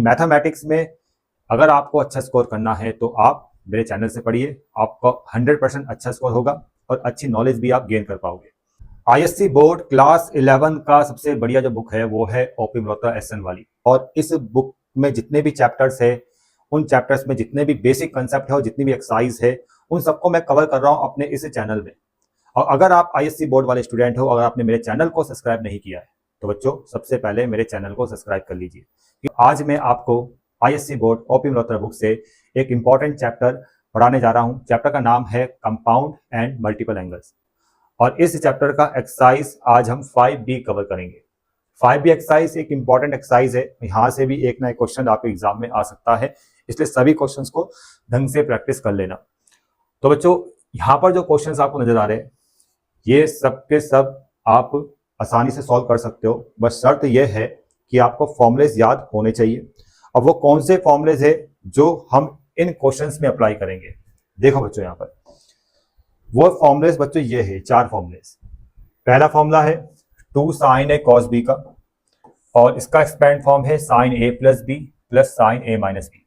Mathematics में अगर आपको अच्छा स्कोर करना है तो आप मेरे चैनल से पढ़िए, आपको 100% अच्छा स्कोर होगा और अच्छी नॉलेज भी आप गेन कर पाओगे। आईएससी बोर्ड क्लास 11 का सबसे बढ़िया जो बुक है वो है ओपी मल्होत्रा एसएन वाली, और इस बुक में जितने भी चैप्टर्स है, उन चैप्टर्स में जितने भी बेसिक कंसेप्ट है और जितनी भी एक्सरसाइज है, उन सबको मैं कवर कर रहा हूँ अपने इस चैनल में। और अगर आप आईएससी बोर्ड वाले स्टूडेंट हो, अगर आपने मेरे चैनल को सब्सक्राइब नहीं किया है तो बच्चों सबसे पहले मेरे चैनल को सब्सक्राइब कर लीजिए। आज मैं आपको ISC board OP Malhotra book से एक इंपॉर्टेंट चैप्टर पढ़ाने जा रहा हूं। चैप्टर का नाम है कंपाउंड एंड मल्टीपल एंगल्स, और इस चैप्टर का एक्सरसाइज आज हम 5B कवर करेंगे। 5B एक्सरसाइज एक इंपॉर्टेंट एक्सरसाइज है, यहाँ से भी एक ना एक क्वेश्चन आपके एग्जाम में आ सकता है, इसलिए सभी क्वेश्चंस को ढंग से प्रैक्टिस कर लेना। तो बच्चों यहाँ पर जो क्वेश्चंस आपको नजर आ रहे हैं ये सब के सब आप आसानी से सॉल्व कर सकते हो, बस शर्त यह है कि आपको फॉर्मूलेज याद होने चाहिए। और वो कौन से फॉर्मूलेज है जो हम इन क्वेश्चंस में अप्लाई करेंगे। देखो बच्चों यहाँ पर वो फॉर्मूलेज बच्चों ये है, 4 फॉर्मूलेज। पहला फॉर्मूला है 2 sin a cos b का, और इसका एक्सपेंड फॉर्म है sin a plus B plus sin a minus B.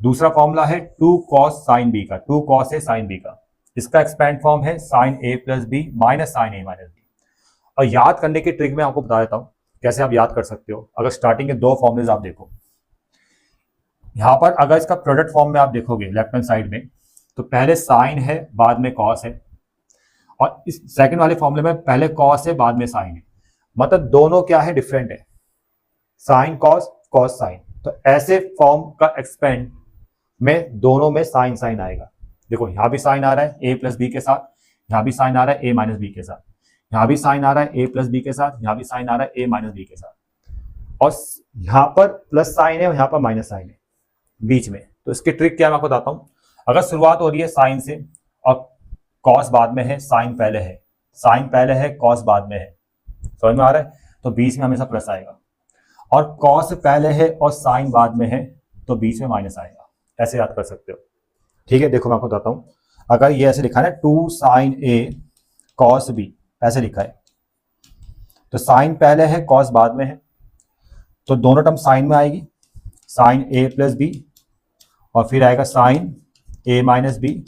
दूसरा फॉर्मूला है 2 cos sin b का, 2 cos a sin b का, इसका एक्सपेंड फॉर्म है sin a plus B minus sin a minus B. और याद करने की ट्रिक मैं आपको बता देता हूं कैसे आप याद कर सकते हो। अगर स्टार्टिंग के 2 फॉर्मूलेज आप देखो, यहां पर अगर इसका प्रोडक्ट फॉर्म में आप देखोगे लेफ्ट हैंड साइड में, तो पहले साइन है बाद में कॉस है, और इस सेकंड वाले फॉर्मूले में पहले कॉस है बाद में साइन है, मतलब दोनों क्या है, डिफरेंट है, साइन कॉस कॉस साइन। तो ऐसे फॉर्म का एक्सपेंड में दोनों में साइन साइन आएगा। देखो यहां भी साइन आ रहा है ए प्लस बी के साथ, यहां भी साइन आ रहा है ए माइनस बी के साथ, यहां भी साइन आ रहा है ए प्लस बी के साथ, यहां भी साइन आ रहा है ए माइनस बी के साथ, और यहां पर प्लस साइन है और यहां पर माइनस साइन है बीच में। तो इसकी ट्रिक क्या मैं आपको बताता हूं। अगर शुरुआत हो रही है साइन से और कॉस बाद में है, साइन पहले है, साइन पहले है कॉस बाद में है, समझ में आ रहा है, तो बीच में हमेशा प्लस आएगा। और कॉस पहले है और साइन बाद में है तो बीच में माइनस आएगा। ऐसे याद कर सकते हो, ठीक है। देखो मैं आपको बताता हूं, अगर ये ऐसे लिखा है ना 2 sin a cos b, ऐसे लिखा है, तो साइन पहले है कॉस बाद में है, तो दोनों टर्म साइन में आएगी, साइन a प्लस बी, और फिर आएगा साइन a माइनस बी,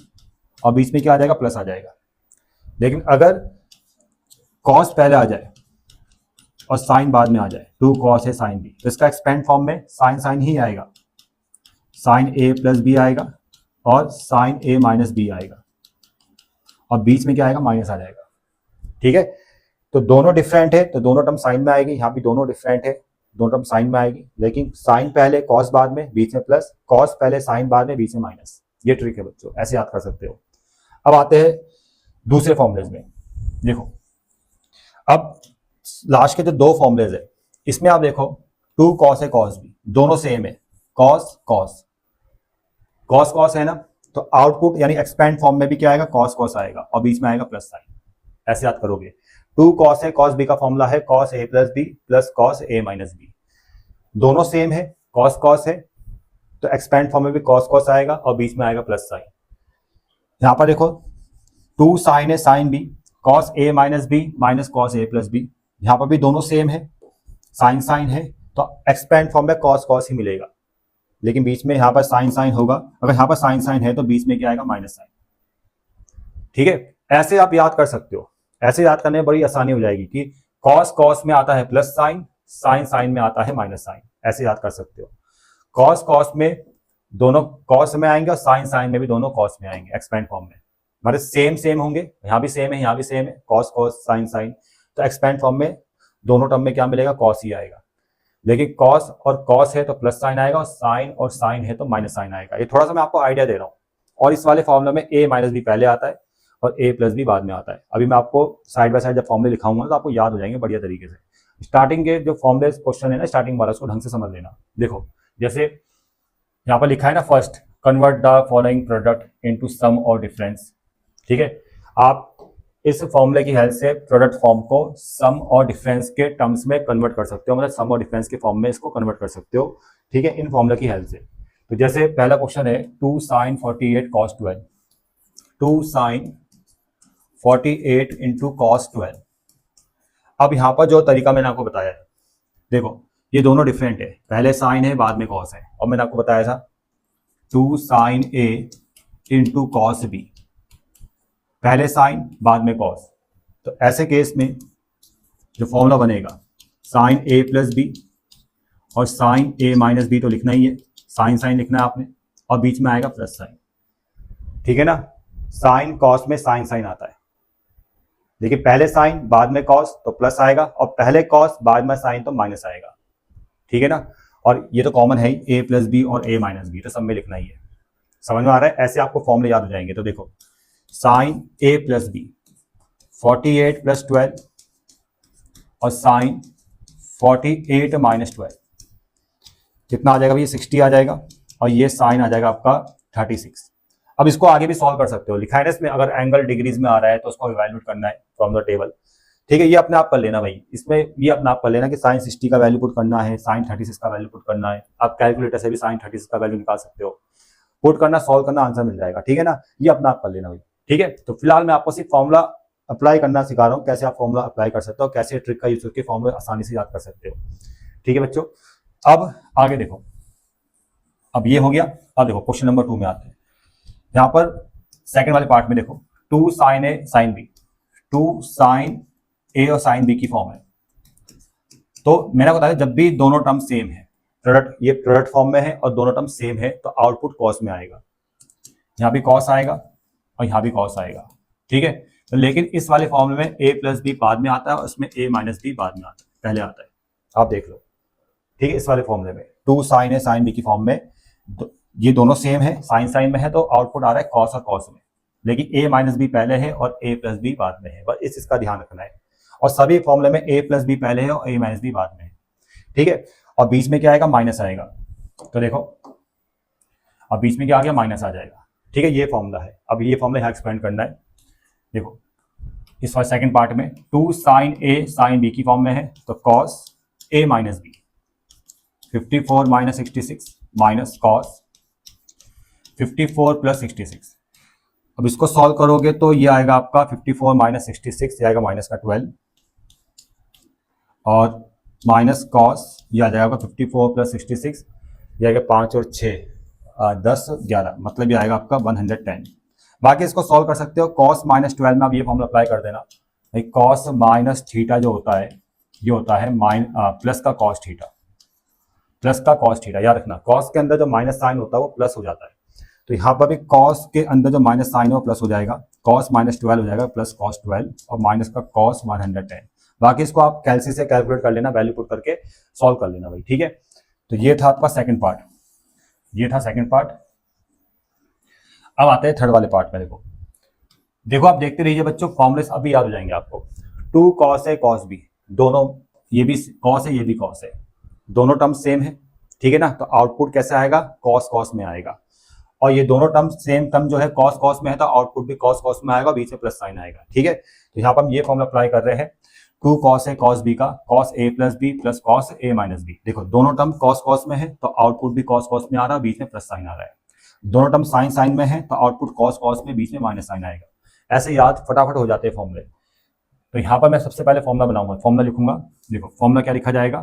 और बीच में क्या आ जाएगा, प्लस आ जाएगा। लेकिन अगर कॉस पहले आ जाए और साइन बाद में आ जाए, 2 cos a sin b, तो इसका एक्सपेंड फॉर्म में साइन साइन ही आएगा, साइन a प्लस बी आएगा और साइन a माइनस बी आएगा, और बीच में क्या आएगा, माइनस आ जाएगा, ठीक है। तो दोनों डिफरेंट है तो दोनों टर्म साइन में आएगी, यहाँ भी दोनों डिफरेंट है, दोनों टर्म साइन में आएगी, लेकिन साइन पहले कॉस बाद में बीच में प्लस, कॉस पहले साइन बाद में बीच में माइनस। ये ट्रिक है बच्चों, ऐसे याद कर सकते हो। अब आते हैं दूसरे फॉर्मूलेज में। देखो अब लास्ट के जो 2 फॉर्मूलेज है इसमें आप देखो 2 cos a cos b, दोनों सेम है, कॉस कॉस कॉस कॉस है ना, तो आउटपुट यानी एक्सपेंड फॉर्म में भी क्या आएगा, कॉस कॉस आएगा और बीच में आएगा प्लस साइन। ऐसे याद करोगे। 2 cos a cos b का फॉर्मूला है cos a plus B plus cos a minus B, दोनों सेम है, cos cos है, तो एक्सपेंड फॉर्म में भी cos cos आएगा और बीच में आएगा प्लस साइन। यहां पर देखो 2 sin a sin b cos a minus B minus cos a plus B, यहां पर भी दोनों सेम है, साइन साइन है, तो एक्सपेंड फॉर्म में cos cos ही मिलेगा, लेकिन बीच में यहां पर साइन साइन होगा। अगर यहां पर साइन साइन है तो बीच में क्या आएगा, माइनस साइन, ठीक है। ऐसे आप याद कर सकते हो, ऐसे याद करने में बड़ी आसानी हो जाएगी कि cos cos में आता है प्लस साइन, साइन साइन में आता है माइनस साइन, ऐसे याद कर सकते हो। cos cos में दोनों cos में आएंगे और साइन साइन में भी दोनों cos में आएंगे एक्सपेंड फॉर्म में, मतलब सेम सेम होंगे, यहाँ भी सेम है यहाँ भी सेम है, cos cos साइन साइन, तो एक्सपेंड फॉर्म में दोनों टर्म में क्या मिलेगा, cos ही आएगा। लेकिन cos और cos है तो प्लस साइन आएगा, और साइन है तो माइनस साइन आएगा। ये थोड़ा सा मैं आपको आइडिया दे रहा हूँ। और इस वाले फॉर्मूला में a माइनस बी पहले आता है और a प्लस बी बाद में आता है। अभी मैं आपको साइड बाय साइड जब फॉर्मूले लिखाऊंगा तो आपको याद हो जाएंगे बढ़िया तरीके से। स्टार्टिंग के जो फॉर्मूले क्वेश्चन है ना, स्टार्टिंग वाला, उसको ढंग से समझ लेना। देखो जैसे यहाँ पर लिखा है ना, first convert the following product into sum और डिफरेंस, ठीक है। आप इस फॉर्मूले की हेल्प से प्रोडक्ट फॉर्म को सम और डिफरेंस के टर्म्स में कन्वर्ट कर सकते हो, मतलब सम और डिफरेंस के फॉर्म में इसको कन्वर्ट कर सकते हो, ठीक है, इन फॉर्मूले की हेल्प से। तो जैसे पहला क्वेश्चन है 2 sin 48 cos 12, 2 sin 48 into cos 12। अब यहाँ पर जो तरीका मैंने आपको बताया है, देखो ये दोनों डिफरेंट है, पहले साइन है बाद में कॉस है, और मैंने आपको बताया था 2 sin A into cos B, पहले साइन बाद में कॉस। तो ऐसे केस में जो फॉर्मूला बनेगा साइन A प्लस बी, और साइन A माइनस बी तो लिखना ही है, साइन साइन लिखना है आपने, और बीच में आएगा प्लस साइन, ठीक है ना। साइन कॉस में साइन साइन आता है, देखिए पहले साइन बाद में कॉस तो प्लस आएगा, और पहले कॉस बाद में साइन तो माइनस आएगा, ठीक है ना। और ये तो कॉमन है ही, ए प्लस बी और ए माइनस बी तो सब में लिखना ही है। समझ में आ रहा है? ऐसे आपको फॉर्मूले याद हो जाएंगे। तो देखो sine A plus B 48 plus 12 और साइन 48 माइनस 12 कितना आ जाएगा भैया? 60 आ जाएगा, और ये साइन आ जाएगा आपका 36। अब इसको आगे भी सॉल्व कर सकते हो, लिखा है ना इसमें, अगर एंगल डिग्रीज में आ रहा है तो उसको इवैल्यूएट करना है फ्रॉम द टेबल, ठीक है। ये अपने आप कर लेना भाई, इसमें ये अपने आप कर लेना कि साइन 60 का वैल्यू पुट करना है, साइन 36 का वैल्यू पुट करना है। आप कैलकुलेटर से भी साइन 36 का वैल्यू निकाल सकते हो, पुट करना, सॉल्व करना, आंसर मिल जाएगा, ठीक है ना। ये अपना आप कर लेना भाई, ठीक है। तो फिलहाल मैं आपको सिर्फ फॉर्मूला अप्लाई करना सिखा रहा हूँ, कैसे आप फॉर्मूला अप्लाई कर सकते हो, कैसे ट्रिक का यूज करके फॉर्मूला आसानी से याद कर सकते हो, ठीक है बच्चों। अब आगे देखो, अब ये हो गया। अब देखो क्वेश्चन नंबर 2 में आते हैं। यहां पर सेकंड वाले पार्ट में देखो 2 sin A sin B, 2 sin A और sin B की फॉर्म है। तो मैंने बताया जब भी दोनों टर्म सेम है, प्रोडक्ट, ये प्रोडक्ट फॉर्म में है और दोनों टर्म सेम है, तो आउटपुट कॉस में आएगा, यहां भी कॉस आएगा और यहां भी कॉस आएगा, ठीक है। तो लेकिन इस वाले फॉर्मूले में a प्लस बी बाद में आता है और इसमें a माइनस बी बाद में आता है, पहले आता है, आप देख लो, ठीक है। इस वाले फॉर्मूले में 2 sin A sin B की फॉर्म में ये दोनों सेम है, साइन साइन में है, तो आउटपुट आ रहा है कॉस और कॉस में, लेकिन a माइनस बी पहले है और a प्लस बी बाद में है, बस इसका ध्यान रखना है। और सभी फॉर्मूले में a प्लस बी पहले है और a माइनस बी बाद में है, ठीक है। और बीच में क्या आएगा? माइनस आएगा। तो देखो अब बीच में क्या आ गया? माइनस आ जाएगा, ठीक है। ये फॉर्मूला है, अब ये फॉर्मूला यहाँ एक्सपेंड करना है। देखो इस वाले सेकंड पार्ट में 2 sin A sin B की फॉर्म में है, तो cos A minus B 54 minus 66 minus cos 54 plus 66। अब इसको सॉल्व करोगे तो ये आएगा आपका 54 माइनस 66, ये आएगा माइनस का 12, और माइनस कॉस ये आ जाएगा 54 प्लस 66, ये आएगा 5 और 6 10 11, मतलब ये आएगा आपका 110। बाकी इसको सॉल्व कर सकते हो। कॉस माइनस 12 में आप ये फॉर्मूला अप्लाई कर देना भाई, कॉस माइनस थीटा जो होता है ये होता है प्लस का कॉस थीटा, प्लस का कॉस थीटा, याद रखना। कॉस के अंदर जो माइनस साइन होता है वो प्लस हो जाता है, तो यहाँ पर भी कॉस के अंदर जो माइनस साइन है वो प्लस हो जाएगा, कॉस माइनस 12 हो जाएगा, प्लस कॉस 12 और माइनस का कॉस 110। बाकी इसको आप कैलसी से कैलकुलेट कर लेना, वैल्यू पुट करके सॉल्व कर लेना भाई, ठीक है। तो ये था आपका सेकंड पार्ट, ये था सेकंड पार्ट। अब आते हैं थर्ड वाले पार्ट में। देखो देखो आप देखते रहिए बच्चों, फॉर्मूले अभी याद हो जाएंगे आपको। 2 cos A cos B, दोनों, ये भी कॉस है ये भी कॉस है, दोनों टर्म सेम है, ठीक है ना। तो आउटपुट कैसे आएगा? कॉस कॉस में आएगा, और ये दोनों टर्म सेम टर्म जो है कॉस कॉस में है, तो आउटपुट भी कॉस कॉस में आएगा, बीच में प्लस साइन आएगा, ठीक है। तो यहाँ पर हम ये फॉर्मूला अप्लाई कर रहे हैं 2 cos A cos B का, cos A plus B plus cos A minus B. देखो दोनों टर्म कॉस कॉस में है तो आउटपुट भी कॉस कॉस में आ रहा है, बीच में प्लस साइन आ रहा है। दोनों टर्म साइन साइन में है तो आउटपुट कॉस कॉस में, बीच में माइनस साइन आएगा। ऐसे याद फटाफट हो जाते हैं फॉर्मूले। तो यहाँ पर मैं सबसे पहले फॉर्मूला बनाऊंगा, फॉर्मूला लिखूंगा। देखो फॉर्मूला क्या लिखा जाएगा?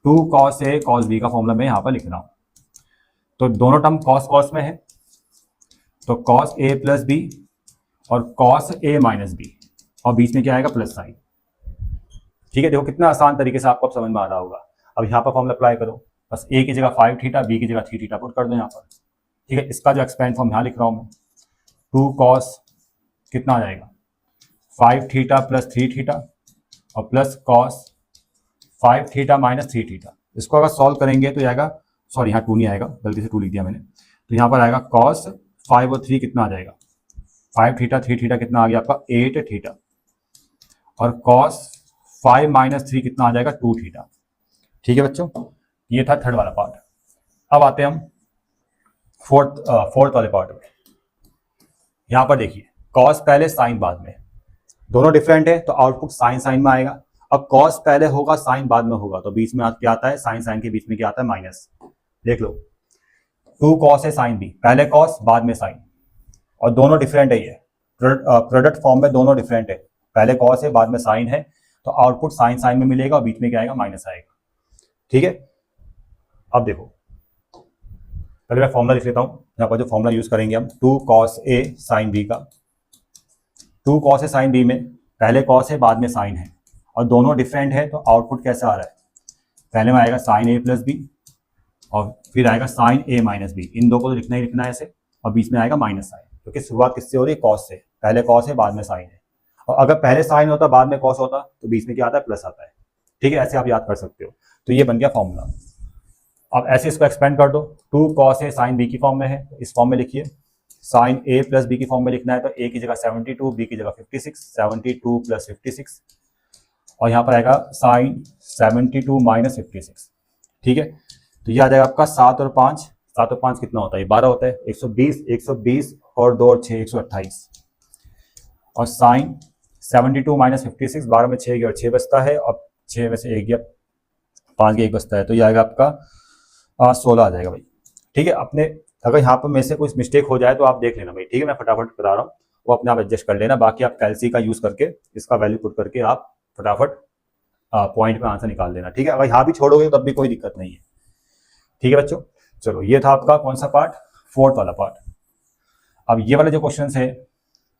2 cos A cos B का फॉर्मूला मैं यहाँ पर लिख रहा हूँ। तो दोनों टर्म कॉस कॉस में है, तो कॉस A प्लस बी और कॉस A माइनस बी, और बीच में क्या आएगा? प्लस साइन, ठीक है। देखो कितना आसान तरीके से आपको अब समझ में आ रहा होगा। अब यहाँ पर फॉर्मूला अप्लाई करो, बस A की जगह 5 थीटा, B की जगह 3 थीटा पुट कर दो यहाँ पर, ठीक है। इसका जो एक्सपेंड फॉर्म यहाँ लिख रहा हूँ मैं, 2 cos कितना आ जाएगा? 5 थीटा प्लस 3 थीटा और plus cos 5 theta minus 3 theta. इसको अगर सॉल्व करेंगे तो आएगा, सॉरी यहाँ 2 नहीं आएगा, गलती से 2 लिख दिया मैंने, तो यहाँ पर आएगा कॉस 5 और 3 कितना आ जाएगा? 5 थीटा 3 थीटा कितना आ गया आपका? 8 थीटा, और कॉस 5 माइनस 3 कितना आ जाएगा? 2 थीटा, ठीक है बच्चों। ये था थर्ड वाला पार्ट। अब आते हैं हम फोर्थ वाले पार्ट में। यहाँ पर देखिए कॉस पहले साइन बाद में, दोनों डिफरेंट है तो आउटपुट साइन साइन में आएगा। अब कॉस पहले होगा साइन बाद में होगा, तो बीच में क्या आता है? साइन साइन के बीच में क्या आता है? माइनस। देख लो 2 cos है साइन बी, पहले कॉस बाद में साइन, और दोनों डिफरेंट है, ये प्रोडक्ट फॉर्म में दोनों डिफरेंट है, पहले कॉस है बाद में साइन है, तो आउटपुट साइन साइन में मिलेगा और बीच में क्या आएगा? माइनस आएगा। ठीक है, अब देखो पहले मैं फॉर्मूला लिख लेता हूं। यहाँ पर जो फॉर्मूला यूज करेंगे हम 2 cos A sin B का, 2 cos A sin B में पहले cos है बाद में sin है और दोनों डिफरेंट है, तो आउटपुट कैसा आ रहा है, पहले में आएगा sin A प्लस बी और फिर आएगा sin A माइनस बी, इन दो को तो लिखना ही लिखना है ऐसे, और बीच में आएगा माइनस साइन, क्योंकि शुरुआत किससे हो रही है, cos से, पहले cos है बाद में sin है, और अगर पहले sin होता बाद में cos होता तो बीच में क्या आता है, प्लस आता है। ठीक है, ऐसे आप याद कर सकते हो। तो ये बन गया फॉर्मूला। अब ऐसे इसको एक्सपेंड कर दो, 2 cos A sin B की फॉर्म में है, तो इस फॉर्म में लिखिए, sin A प्लस बी की फॉर्म में लिखना है तो A की जगह 72, B की जगह 56, 72 प्लस 56, और यहाँ पर आएगा sin 72 माइनस 56। ठीक है, तो ये आ जाएगा आपका 7 और 5, 7 और 5 कितना होता है, 12 होता है, 120, 120 और 2 और 6 128, और sin 72 माइनस 56, 12 में 6 गया और 6 बचता है, और 6 में से 1 गया, 5 गया 1 बचता है, तो ये आएगा आपका 16 आ जाएगा भाई। ठीक है, अपने अगर यहाँ पर में से कुछ मिस्टेक हो जाए तो आप देख लेना भाई। ठीक है, मैं फटाफट बता रहा हूँ, वो अपने आप एडजस्ट कर लेना, बाकी आप कैलसी का यूज करके इसका वैल्यू पुट करके आप फटाफट पॉइंट में आंसर निकाल देना। ठीक है, अगर यहाँ भी छोड़ोगे तब भी कोई दिक्कत नहीं है। ठीक है बच्चों, चलो ये था आपका कौन सा पार्ट, 4th वाला पार्ट। अब ये वाले जो क्वेश्चन है,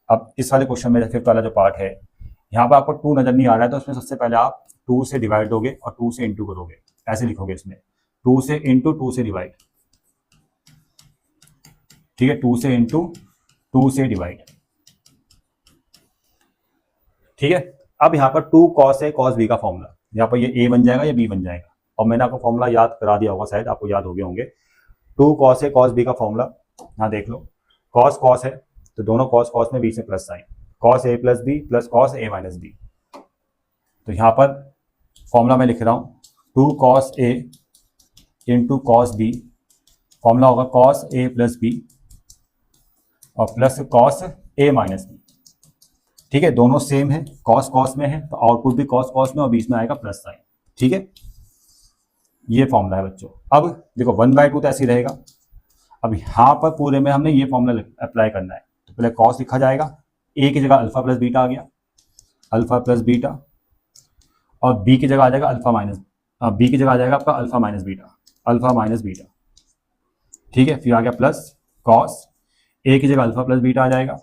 अब इस वाले क्वेश्चन में 5th वाला जो पार्ट है, यहाँ पर आपको 2 नजर नहीं आ रहा है, तो उसमें सबसे पहले आप 2 से डिवाइड दोगे और 2 से इंटू करोगे, ऐसे लिखोगे इसमें, 2 से इंटू 2 से डिवाइड। ठीक है, 2 से इंटू 2 से डिवाइड। ठीक है, अब यहाँ पर 2 cos A cos B का फॉर्मूला, यहाँ पर ये A बन जाएगा या B बन जाएगा, और मैंने आपको फॉर्मूला याद करा दिया होगा, शायद आपको याद हो गए होंगे। 2 cos A cos B का फॉर्मूला, यहाँ देख लो, cos cos है तो दोनों cos cos में बीच में plus sine, cos A plus B plus cos A minus B. तो यहाँ पर फॉर्मूला मैं लिख रहा हूँ 2 cos A into cos B, formula होगा cos A प्लस बी और plus cos A minus B. ठीक है, दोनों सेम है, cos cos में है तो आउटपुट भी cos cos में और बीच में आएगा प्लस साइन। ठीक है, ये फॉर्मूला है बच्चों। अब देखो 1/2 तो ऐसे ही रहेगा। अब यहाँ पर पूरे में हमने ये फॉर्मूला अप्लाई करना है, तो पहले cos लिखा जाएगा, A की जगह अल्फा प्लस बीटा आ गया, अल्फा प्लस बीटा, और B की जगह आ जाएगा अल्फा माइनस, B की जगह आ जाएगा आपका alpha minus beta, alpha minus beta. ठीक है, फिर आ गया प्लस cos, A की जगह अल्फा प्लस बीटा आ जाएगा,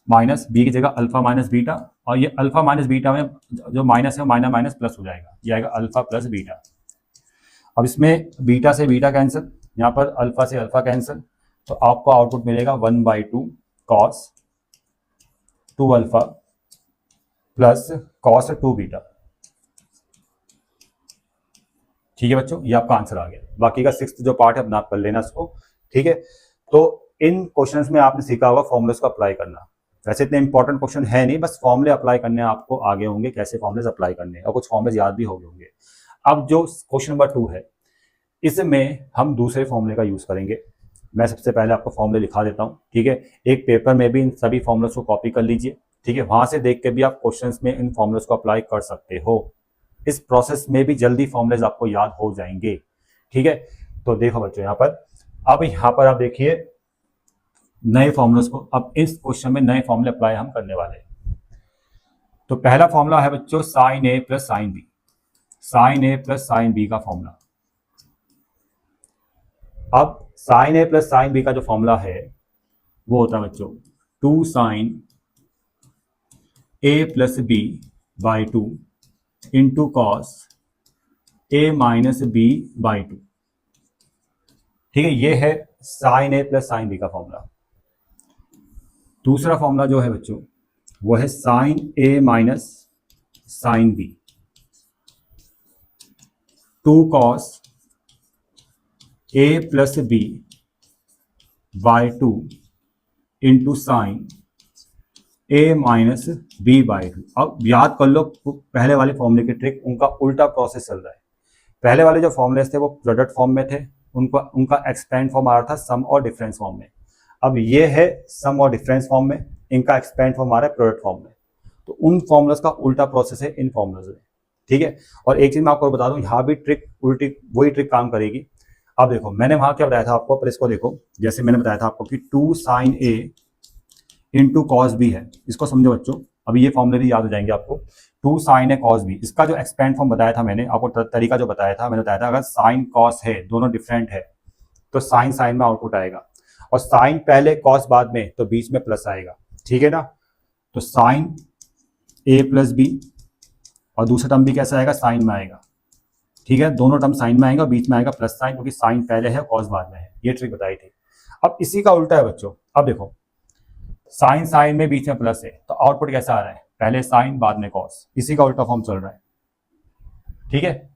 माइनस B की जगह अल्फा माइनस बीटा, और ये अल्फा माइनस बीटा में जो माइनस है माइनस माइनस प्लस हो जाएगा, ये आएगा अल्फा प्लस बीटा। अब इसमें बीटा से बीटा कैंसिल, यहाँ पर अल्फा से अल्फा कैंसिल, तो आपको आउटपुट मिलेगा 1/2 cos 2 alpha plus cos 2 beta. ठीक है बच्चों, ये आपका आंसर आ गया। बाकी का 6th जो पार्ट है अपना आप कर लेना इसको। ठीक है, तो इन क्वेश्चंस में आपने सीखा होगा फॉर्मूलेस को अप्लाई करना। वैसे इतने इंपॉर्टेंट क्वेश्चन है नहीं, बस फॉर्मूले अप्लाई करने आपको आगे होंगे, कैसे फॉर्मूलेस अप्लाई करने, और कुछ फॉर्मूलेस याद भी हो गए होंगे। अब जो क्वेश्चन नंबर 2 है, इसमें हम दूसरे फॉर्मूले का यूज करेंगे। मैं सबसे पहले आपको फॉर्मूले लिखा देता हूँ। ठीक है, एक पेपर में भी इन सभी फॉर्मूलेस को कॉपी कर लीजिए। ठीक है, वहां से देख के भी आप क्वेश्चंस में इन फॉर्मूलेस को अप्लाई कर सकते हो। इस प्रोसेस में भी जल्दी फॉर्मूलेस आपको याद हो जाएंगे। ठीक है, तो देखो बच्चों यहाँ पर, अब यहाँ पर आप देखिए नए फॉर्मूलेस को, अब इस क्वेश्चन में नए फॉर्मूले अप्लाई हम करने वाले हैं। तो पहला फॉर्मूला है बच्चों sin A plus sin B, sin A plus sin B का फॉर्मूला। अब sin A plus sin B का जो फॉर्मूला है वो होता है बच्चों 2 sin A plus B by 2 into cos A minus B by 2। ठीक है, ये है sin A plus sin B का फॉर्मूला। दूसरा फॉर्मूला जो है बच्चों वो है sin A minus sin B, 2 cos A plus B by 2 into sign A minus B by 2। अब याद कर लो पहले वाले फॉर्मूले की ट्रिक, उनका उल्टा प्रोसेस चल रहा है। पहले वाले जो फॉर्मूलेस थे वो प्रोडक्ट फॉर्म में थे, उनका एक्सपेंड फॉर्म आ रहा था सम और डिफरेंस फॉर्म में। अब ये है सम और डिफरेंस फॉर्म में, इनका एक्सपेंड फॉर्म आ रहा है प्रोडक्ट फॉर्म में। तो उन फॉर्मूलास का उल्टा प्रोसेस है इन फॉर्मूलास में। ठीक है, और एक चीज मैं आपको बता दूं, यहाँ भी ट्रिक उल्टी वही ट्रिक काम करेगी। अब देखो मैंने वहां क्या बताया था आपको, पर इसको देखो, जैसे मैंने बताया था आपको कि 2 sin A into cos B है, इसको समझो बच्चों, अभी ये फॉर्मूले भी याद हो जाएंगे आपको। 2 साइन है कॉस बी, इसका जो एक्सपेंड फॉर्म बताया था मैंने आपको, तरीका जो बताया था मैंने बताया था, अगर साइन कॉस है दोनों डिफरेंट है तो साइन साइन में आउटपुट आएगा, और साइन पहले कॉस बाद में तो बीच में प्लस आएगा, ठीक है ना। तो साइन ए प्लस बी, और दूसरा टर्म भी कैसा आएगा, साइन में आएगा, ठीक है। दोनों टर्म साइन में आएगा, बीच में आएगा प्लस साइन, क्योंकि साइन पहले है कॉस बाद में है। ये ट्रिक बताई थी। अब इसी का उल्टा है बच्चों। अब देखो साइन साइन में बीच में प्लस है तो आउटपुट कैसा आ रहा है, पहले साइन बाद में कॉस, इसी का उल्टा फॉर्म चल रहा है, ठीक है।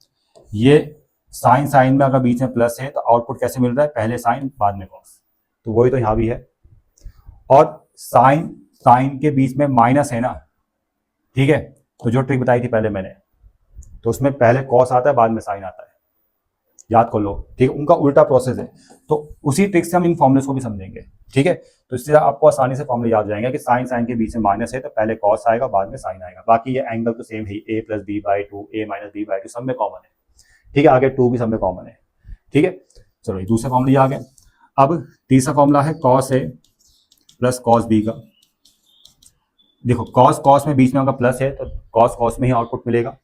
ये साइन साइन में अगर बीच में प्लस है तो आउटपुट कैसे मिल रहा है, पहले साइन बाद में कॉस, तो वही तो यहां भी है। और साइन साइन के बीच में माइनस है ना, ठीक है। तो जो ट्रिक बताई थी पहले मैंने, तो उसमें पहले कॉस आता है बाद में साइन आता है, याद कर लो, ठीक है। उनका उल्टा प्रोसेस है, तो उसी ट्रिक से हम इन फॉर्मुलेस को भी समझेंगे, ठीक है। तो इससे आपको आसानी से फॉर्मूला याद हो जाएंगे कि साइन साइन के बीच में माइनस है तो पहले कॉस आएगा बाद में साइन आएगा। बाकी ये एंगल तो सेम है, A plus B by two, A minus B by two, सब में कॉमन है, ठीक है। आगे 2 भी सब में कॉमन है, ठीक है। चलो ये दूसरे फॉर्मूले आ गए। अब तीसरा फॉर्मूला है cos A plus cos B का। देखो कॉस कॉस में बीच में अगर प्लस है तो कॉस कॉस में ही आउटपुट मिलेगा,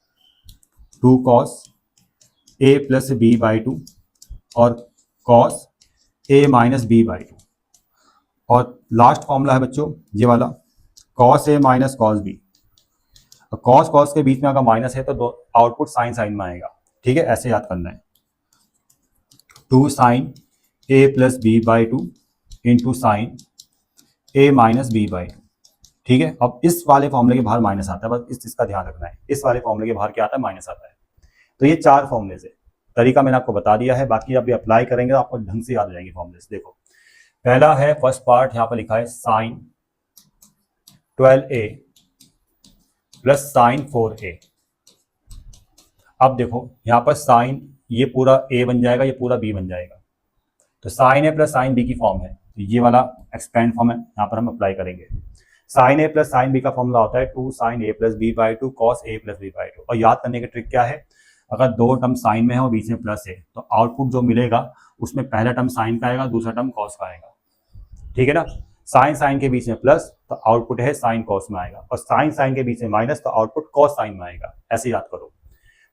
2 cos A plus B by two, और cos A minus B by two. और लास्ट फॉर्मूला है बच्चों ये वाला, cos A minus cos B. Cos cos के बीच में अगर माइनस है तो दो आउटपुट साइन साइन में आएगा, ठीक है। ऐसे याद करना है, 2 sine A plus B by two into sine A minus B by two, ठीक है। अब इस वाले फॉर्मूले के बाहर माइनस आता है, बस इस चीज का ध्यान रखना है, इस वाले फॉर्मूले के बाहर क्या आता है, माइनस आता है। तो ये 4 फॉर्मूले से तरीका मैंने आपको बता दिया है, बाकी आप अप्लाई करेंगे तो आपको ढंग से याद हो जाएंगे फॉर्मूले। देखो पहला है फर्स्ट पार्ट, यहां पर लिखा है sign 12a plus sign 4a। अब देखो यहां पर साइन ये पूरा a बन जाएगा, ये पूरा b बन जाएगा, तो sine a plus sine b की फॉर्म है, तो ये वाला एक्सपेंड फॉर्म है, यहां पर हम अप्लाई करेंगे। Sine a plus sine b का फॉर्मूला होता है 2 sine a plus b by two cos a plus b by two. और याद करने की ट्रिक क्या है, अगर दो टर्म साइन में है और बीच में प्लस है तो आउटपुट जो मिलेगा उसमें पहला टर्म साइन का आएगा, दूसरा टर्म कॉस का आएगा, ठीक है ना। साइन साइन के बीच में प्लस तो आउटपुट है साइन कॉस में आएगा, और साइन साइन के बीच में माइनस तो आउटपुट कॉस साइन में आएगा, ऐसे याद करो।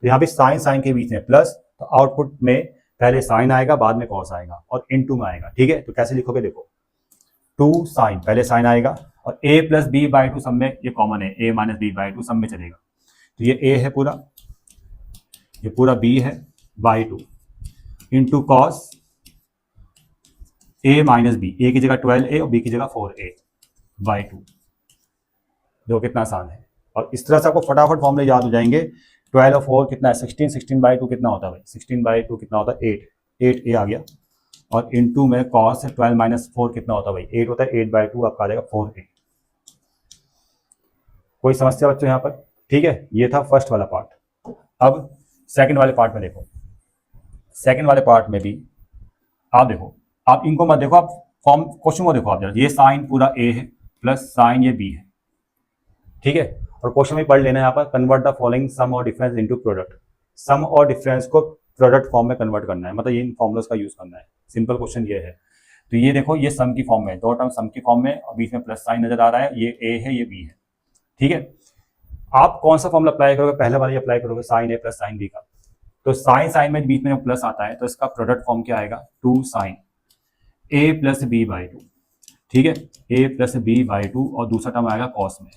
तो यहाँ पे साइन साइन के बीच में प्लस तो आउटपुट में पहले साइन आएगा बाद में कॉस आएगा और इनटू में आएगा, ठीक है। तो कैसे लिखोगे, देखो 2 साइन पहले साइन आएगा और a plus B by two सब में ये कॉमन है, a minus B by two सब में चलेगा, तो ये a है पूरा, ये पूरा b है by two into cos a minus B, a की जगह 12a और b की जगह 4a बाई टू। देखो कितना आसान है, और इस तरह से आपको फटाफट फॉर्मूले याद हो जाएंगे। 12 और 4 कितना है, 16, 16 बाई टू कितना होता है भाई, 16 बाई टू कितना होता है 8, 8a आ गया, और इंटू में कॉस 12 माइनस 4 कितना होता है भाई 8 होता है, 8 बाई टू आपका आ जाएगा 4a। कोई समस्या बच्चों यहाँ पर, ठीक है। ये था फर्स्ट वाला पार्ट। अब सेकंड वाले पार्ट में देखो, सेकंड वाले पार्ट में भी आप देखो, आप इनको मत देखो, आप फॉर्म क्वेश्चन को देखो आप जरा। ये साइन पूरा a है प्लस साइन ये b है, ठीक है। और क्वेश्चन में पढ़ लेना है यहाँ पर, कन्वर्ट द फॉलोइंग सम और डिफरेंस इनटू प्रोडक्ट। सम और डिफरेंस को प्रोडक्ट फॉर्म में कन्वर्ट करना है, मतलब ये इन फॉर्मुलास का यूज करना है। सिंपल क्वेश्चन ये है। तो ये देखो ये सम की फॉर्म में, दो टर्म सम की फॉर्म में और बीच में प्लस साइन नजर आ रहा है, ये a है ये b है, ठीक है। आप कौन सा फॉर्मूला अप्लाई करोगे, पहले वाला अप्लाई करोगे sine a plus sine b का। तो साइन साइन में बीच में जब प्लस आता है तो इसका प्रोडक्ट फॉर्म क्या आएगा, 2 sine a plus B by two, ठीक है, a plus B by two, और दूसरा टर्म आएगा कॉस में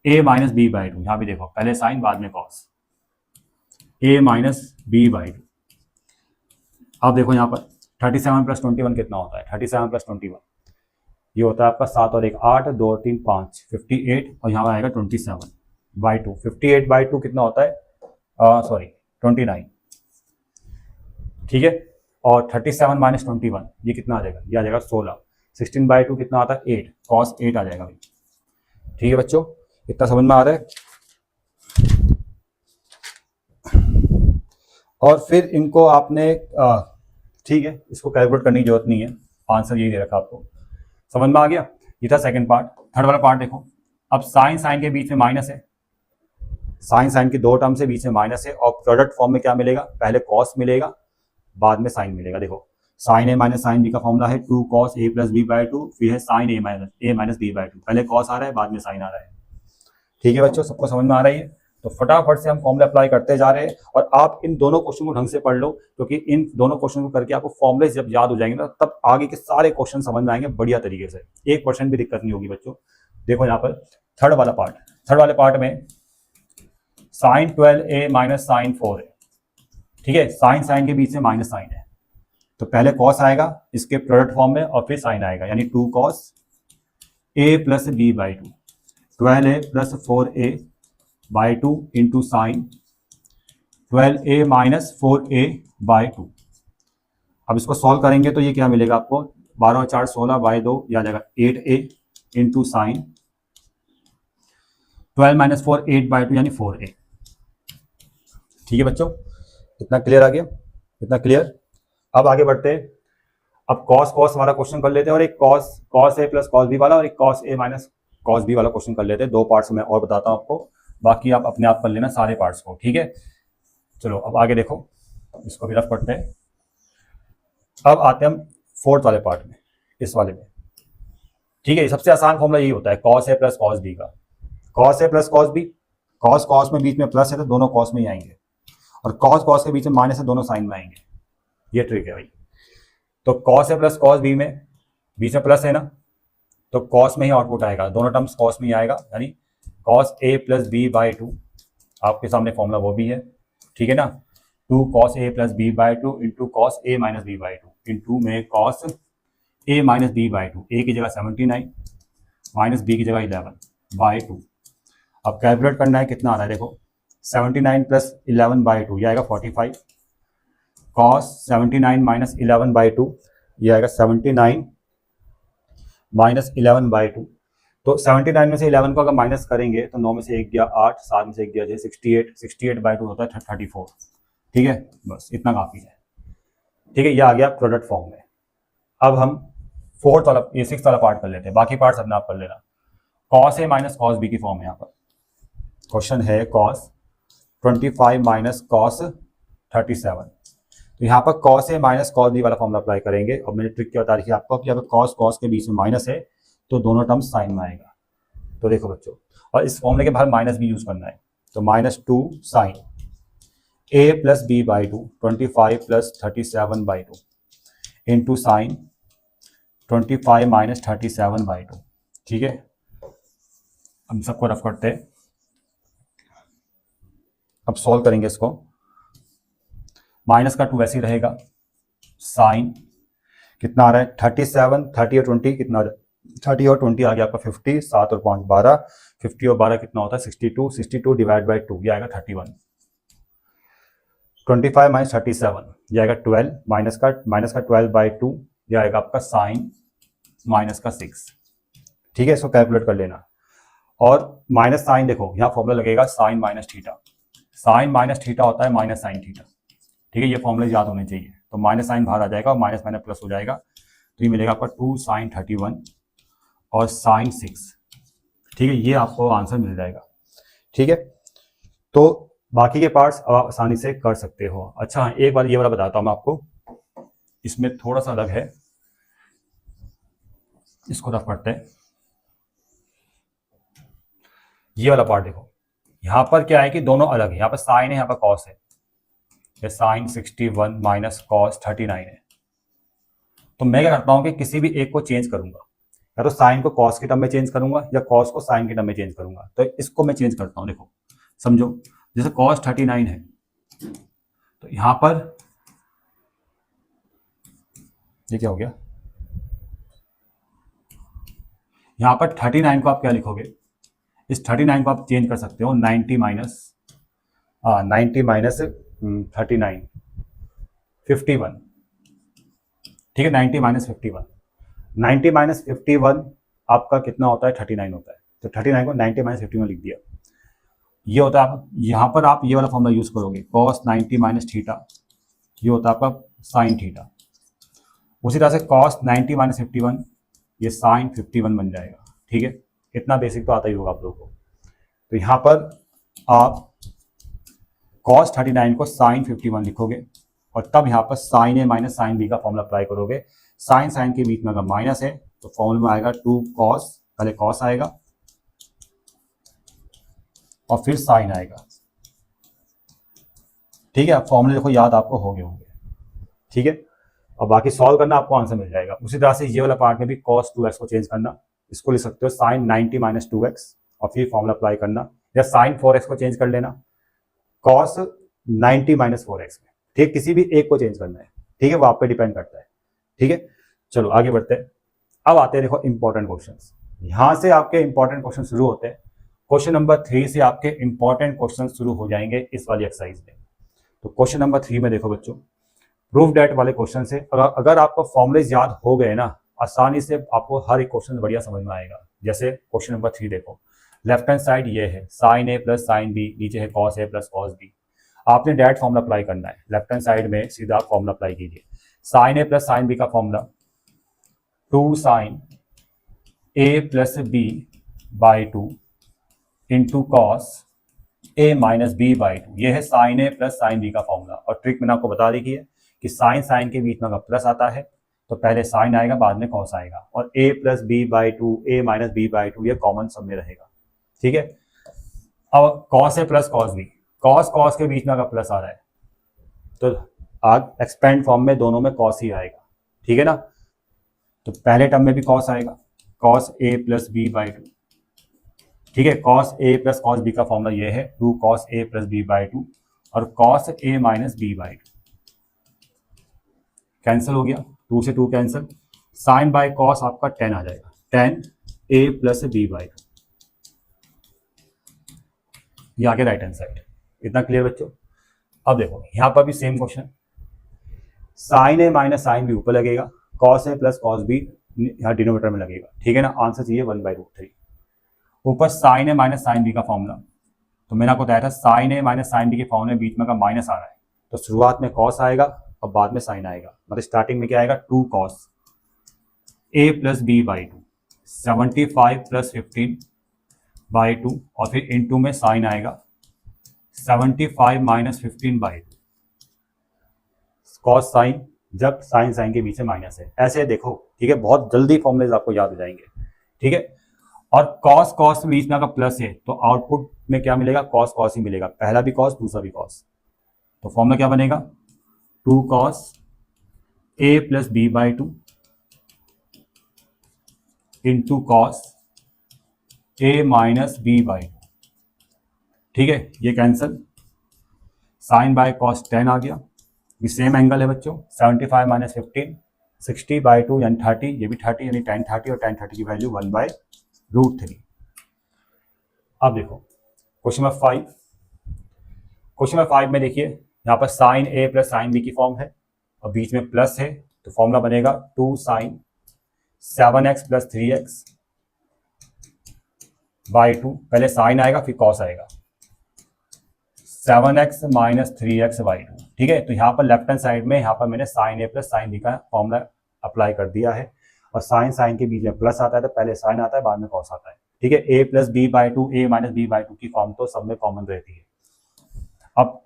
a minus B by two. यहां भी देखो पहले साइन बाद में cos, a minus B by two. अब देखो यहाँ पर 37 प्लस 21 कितना होता है, 37 प्लस 21 ये होता है आपका 7 और 1 8, 2 3 5 58, और यहाँ आएगा 27 बाई टू। 58 बाई टू कितना होता है, सॉरी 29, ठीक है। और 37 माइनस 21 ये कितना आ जाएगा, ये आ जाएगा 16। 16 बाई टू कितना आता है 8, कॉस 8 आ जाएगा भाई, ठीक है बच्चों, इतना समझ में आ रहा है। और फिर इनको आपने ठीक है, इसको कैलकुलेट करने की जरूरत नहीं है, आंसर यही दे रखा आपको, समझ में आ गया। ये था सेकंड पार्ट। थर्ड वाला पार्ट देखो, अब साइन साइन के बीच में माइनस है, साइन साइन के दो टर्म से बीच में माइनस है, और प्रोडक्ट फॉर्म में क्या मिलेगा, पहले कॉस मिलेगा बाद में साइन मिलेगा। देखो sine A minus sine B का फॉर्मूला है 2 cos A plus B by two, फिर है sine A minus B by two, पहले कॉस आ रहा है बाद में साइन आ रहा है। ठीक है बच्चों, सबको समझ में आ रही है? तो फटाफट से हम फॉर्मूले अप्लाई करते जा रहे हैं और आप इन दोनों क्वेश्चन को ढंग से पढ़ लो, क्योंकि इन दोनों क्वेश्चन को करके आपको फॉर्मूले जब याद हो जाएंगे ना, तब आगे के सारे क्वेश्चन समझ में आएंगे बढ़िया तरीके से, 1% भी दिक्कत नहीं होगी बच्चों। देखो यहाँ पर थर्ड वाले पार्ट में sign 12a minus sign 4a, ठीक है, साइन के बीच में माइनस साइन है, तो पहले कॉस आएगा इसके प्रोडक्ट फॉर्म में और फिर साइन आएगा, यानी 2 cos a plus B by 2, 12a plus 4a by 2 into sine 12a minus 4a by 2। अब इसको सॉल्व करेंगे तो ये क्या मिलेगा आपको, 12 और 4 16 बाई 2, यह आ जाएगा 8a into sine 12 minus 4 8 by 2 यानी 4a। ठीक है बच्चों, इतना क्लियर आ गया? इतना क्लियर? अब आगे बढ़ते हैं। अब कॉस वाला क्वेश्चन कर लेते हैं और एक cos A plus cos B वाला और एक cos A minus cos B वाला क्वेश्चन कर लेते हैं। 2 पार्ट्स में और बताता हूं आपको, बाकी आप अपने आप कर लेना सारे पार्ट्स को, ठीक है? चलो अब आगे देखो, इसको भी रफ करते हैं। अब आते हैं हम फोर्थ वाले पार्ट में, इस वाले में, ठीक है? सबसे आसान फॉर्मूला यही होता है cos A plus cos B का। Cos A plus cos B, cos में बीच में प्लस है तो दोनों कॉस में ही आएंगे, और कॉस के बीच में माइनस है, दोनों साइन में आएंगे। ये ट्रिक है भाई। तो cos A plus cos B में बीच में प्लस है ना, तो कॉस में ही आउटपुट आएगा, दोनों टर्म्स कॉस में ही आएगा, यानी cos A plus B by 2, आपके सामने फॉर्मूला वो भी है, ठीक है ना? 2 cos a plus B by 2 into cos A minus B by 2 into में cos A minus B by 2, A की जगह 79 माइनस बी की जगह 11 बाई 2। अब कैलकुलेट करना है, कितना आ रहा है देखो, 79 प्लस 11 बाई 2 ये आएगा 45, कॉस 79 माइनस 11 बाई 2 ये आएगा 79 माइनस 11 बाई 2। तो 79 में से 11 को अगर माइनस करेंगे तो 9 में से 1 गया 8, 7 में से 1 गया 68 बाई 2 होता है 34, ठीक है? बस इतना काफ़ी है, ठीक है? ये आ गया प्रोडक्ट फॉर्म में। अब हम सिक्स्थ वाला पार्ट कर लेते हैं, बाकी पार्ट्स अपने आप कर लेना। Cos A minus cos B की फॉर्म है। यहाँ पर क्वेश्चन है कॉस 25 माइनस कॉस 37, तो यहाँ पर cos A minus cos B वाला फॉर्मूला अप्लाई करेंगे। और मैंने ट्रिक क्या बता रखी है आपको कि अगर कॉस के बीच में माइनस है तो दोनों टर्म साइन में आएगा। तो देखो बच्चों, और इस फॉर्मूले के बाहर माइनस भी यूज करना है, तो -2 sine A plus B by 2 25 plus 37 by 2 into sine 25 minus 37 by 2, ठीक है? हम सबको रफ करते हैं, अब सॉल्व करेंगे इसको। माइनस का 2 वैसे ही रहेगा, साइन कितना आ रहा है 37, 30 और 20 कितना आ रहा है, 30 और 20 आ गया आपका 50, 7 और 5 12, 50 और 12 कितना होता है 62 डिवाइड बाई 2 ये आएगा 31, 25 माइनस 37 ये आएगा 12, माइनस का 12 बाई 2 ये आएगा आपका साइन माइनस का 6, ठीक है? इसको कैलकुलेट कर लेना। और माइनस साइन देखो, यहाँ फॉर्मूला लगेगा sine minus theta, sine minus theta होता है माइनस साइन थीटा, ठीक है? ये फॉर्मूले याद होने चाहिए। तो माइनस साइन बाहर आ जाएगा और माइनस माइनस प्लस हो जाएगा, तो ये मिलेगा आपका 2 साइन 31 और साइन 6, ठीक है? ये आपको आंसर मिल जाएगा, ठीक है? तो बाकी के पार्ट्स आप आसानी से कर सकते हो। अच्छा एक बार ये वाला बताता हूँ मैं आपको, इसमें थोड़ा सा अलग है, इसको रफ करते हैं। ये वाला पार्ट देखो, यहाँ पर क्या है कि दोनों अलग है, यहाँ पर साइन है, यहाँ पर कॉस है, ये साइन 61 माइनस कॉस 39 है। तो मैं क्या करता हूँ कि किसी भी एक को चेंज करूंगा, या तो साइन को कॉस के टर्म में चेंज करूंगा या कॉस को साइन के टर्म में चेंज करूंगा। तो इसको मैं चेंज करता हूँ, देखो समझो, जैसे कॉस 39 है तो यहां पर ये क्या हो गया, यहां पर 39 को आप क्या लिखोगे, इस 39 को आप चेंज कर सकते हो 90 माइनस 39 51, ठीक है? 90 माइनस 51, 90 माइनस 51 आपका कितना होता है 39 होता है, तो 39 को 90 माइनस 51 लिख दिया। ये होता है आप यहाँ पर आप ये वाला फॉर्मूला यूज करोगे, कॉस 90 माइनस थीटा ये होता है आपका साइन थीटा। उसी तरह से कॉस 90 माइनस 51 ये साइन 51 बन जाएगा, ठीक है? इतना बेसिक तो आता ही होगा आप लोगों को। तो यहाँ पर आप कॉस 39 को साइन 51 लिखोगे और तब यहाँ पर sine A minus sine B का फॉर्मूला अप्लाई करोगे। साइन के बीच में अगर माइनस है तो फॉर्मूला में आएगा 2 कॉस, पहले कॉस आएगा और फिर साइन आएगा। ठीक है, फॉर्मूले देखो याद आपको हो गए होंगे। ठीक है, और बाकी सॉल्व करना, आपको आंसर मिल जाएगा। उसी तरह से ये वाला पार्ट में भी cos 2x को चेंज करना, इसको लिख सकते हो sin 90 माइनस 2x और फिर फॉर्मूला अप्लाई करना, या sin 4x को चेंज कर लेना cos 90 माइनस 4x में। ठीक, किसी भी एक को चेंज करना है। ठीक है, वो आप पे डिपेंड करता है। ठीक है, चलो आगे बढ़ते हैं। अब आते हैं देखो इंपॉर्टेंट क्वेश्चन। यहां से आपके इंपॉर्टेंट क्वेश्चन शुरू होते हैं। क्वेश्चन नंबर 3 से आपके इंपॉर्टेंट क्वेश्चन शुरू हो जाएंगे इस वाली एक्सरसाइज में। तो क्वेश्चन नंबर 3 में देखो बच्चों, प्रूफ डेट वाले क्वेश्चन से अगर आपको फॉर्मुलेज याद हो गए ना, आसानी से आपको हर एक क्वेश्चन बढ़िया समझ में आएगा। जैसे क्वेश्चन नंबर 3 देखो, लेफ्ट हैंड साइड ये है sine A plus sine B, नीचे है cos A plus cos B. आपने डायरेक्ट फॉर्मुला अप्लाई करना है। लेफ्ट हैंड साइड में सीधा फॉर्मुला अप्लाई कीजिए। Sine A plus sine B का formula 2 sine A plus B by 2 into cos A minus B by 2। ये है sine A plus sine B का फॉर्मूला। और ट्रिक मैंने आपको बता दी है कि साइन साइन के बीच में अगर प्लस आता है तो पहले साइन आएगा, बाद में कॉस आएगा। और a plus B by 2, A minus B by 2 ये कॉमन सब में रहेगा। ठीक है, अब cos A plus cos B, cos cos के बीच में अगर प्लस आ रहा है तो आग एक्सपेंड फॉर्म में दोनों में कॉस ही आएगा। ठीक है ना, तो पहले टर्म में भी कॉस आएगा, cos A plus B by 2। ठीक है, cos A plus cos B का फॉर्मूला ये है 2 cos A plus B by 2 और cos A minus B by 2। Cancel हो गया, 2 से 2 कैंसिल, साइन बाय कॉस आपका 10 आ जाएगा, 10 ए प्लस बी बाई 2। ये आगे राइट हैंड साइड। इतना क्लियर बच्चों? अब देखो यहां पर भी same question, sign A minus sine B ऊपर लगेगा, cos A plus cos B यहाँ डिनोमिनेटर में लगेगा। ठीक है ना, आंसर चाहिए 1/√3। ऊपर sign A minus sine B का फॉर्मूला, तो मैंने आपको बताया था sign A minus sine B के फॉर्मूले बीच में का माइनस आ रहा है तो शुरुआत में कॉस आएगा और बाद में साइन आएगा। मतलब स्टार्टिंग में क्या आएगा, 2 cos A plus B by 2, 75 plus 15 by 2 और फिर इनटू में साइन आएगा 75 माइनस 15 बाई 2। कॉस साइन, जब साइन साइन के बीच में माइनस है, ऐसे देखो। ठीक है, बहुत जल्दी फॉर्मुलेज आपको याद हो जाएंगे। ठीक है, और कॉस कॉस के बीच में अगर प्लस है तो आउटपुट में क्या मिलेगा, कॉस कॉस ही मिलेगा, पहला भी कॉस दूसरा भी कॉस। तो फॉर्मूला क्या बनेगा, 2 cos A plus B by 2 into cos A minus B by 2। ठीक है, ये कैंसल, साइन बाय कॉस 10 आ गया। ये सेम एंगल है बच्चों, 75 माइनस 15 60 बाई 2 यानी 30, ये भी 30 यानी tan 30 और tan 30 की वैल्यू 1/√3। अब देखो क्वेश्चन नंबर 5। क्वेश्चन नंबर 5 में देखिए यहाँ पर sine A plus sine B की फॉर्म है और बीच में प्लस है तो फॉर्मूला बनेगा 2 sign 7x plus 3x by 2। पहले साइन आएगा फिर कॉस आएगा, 7x माइनस 3x बाई 2। ठीक है, तो यहाँ पर लेफ्ट हैंड साइड में यहाँ पर मैंने sign A plus sine B का फॉर्मूला अप्लाई कर दिया है। और साइन साइन के बीच में प्लस आता है तो पहले साइन आता है बाद में कॉस आता है। ठीक है, A plus B by 2, A minus B by 2 की फॉर्म तो सब में कॉमन रहती है। अब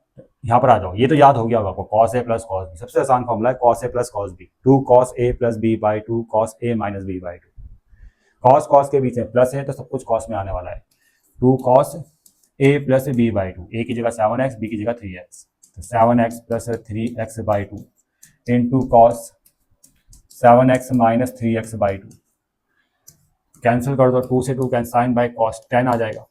यहाँ पर आ जाओ, ये तो याद हो गया होगा आपको, cos A plus cos B सबसे आसान फॉर्मूला है, cos A plus cos B, 2 cos A plus B by 2 cos A minus B by 2। Cos cos के बीच में प्लस है तो सब कुछ कॉस में आने वाला है, 2 cos A plus B by 2, A की जगह 7x, बी की जगह 3x, तो 7x plus 3x by 2 into cos 7x minus 3x by 2। Cancel कर दो, 2 से 2 कैंसिल, साइन बाई कॉस 10 आ जाएगा।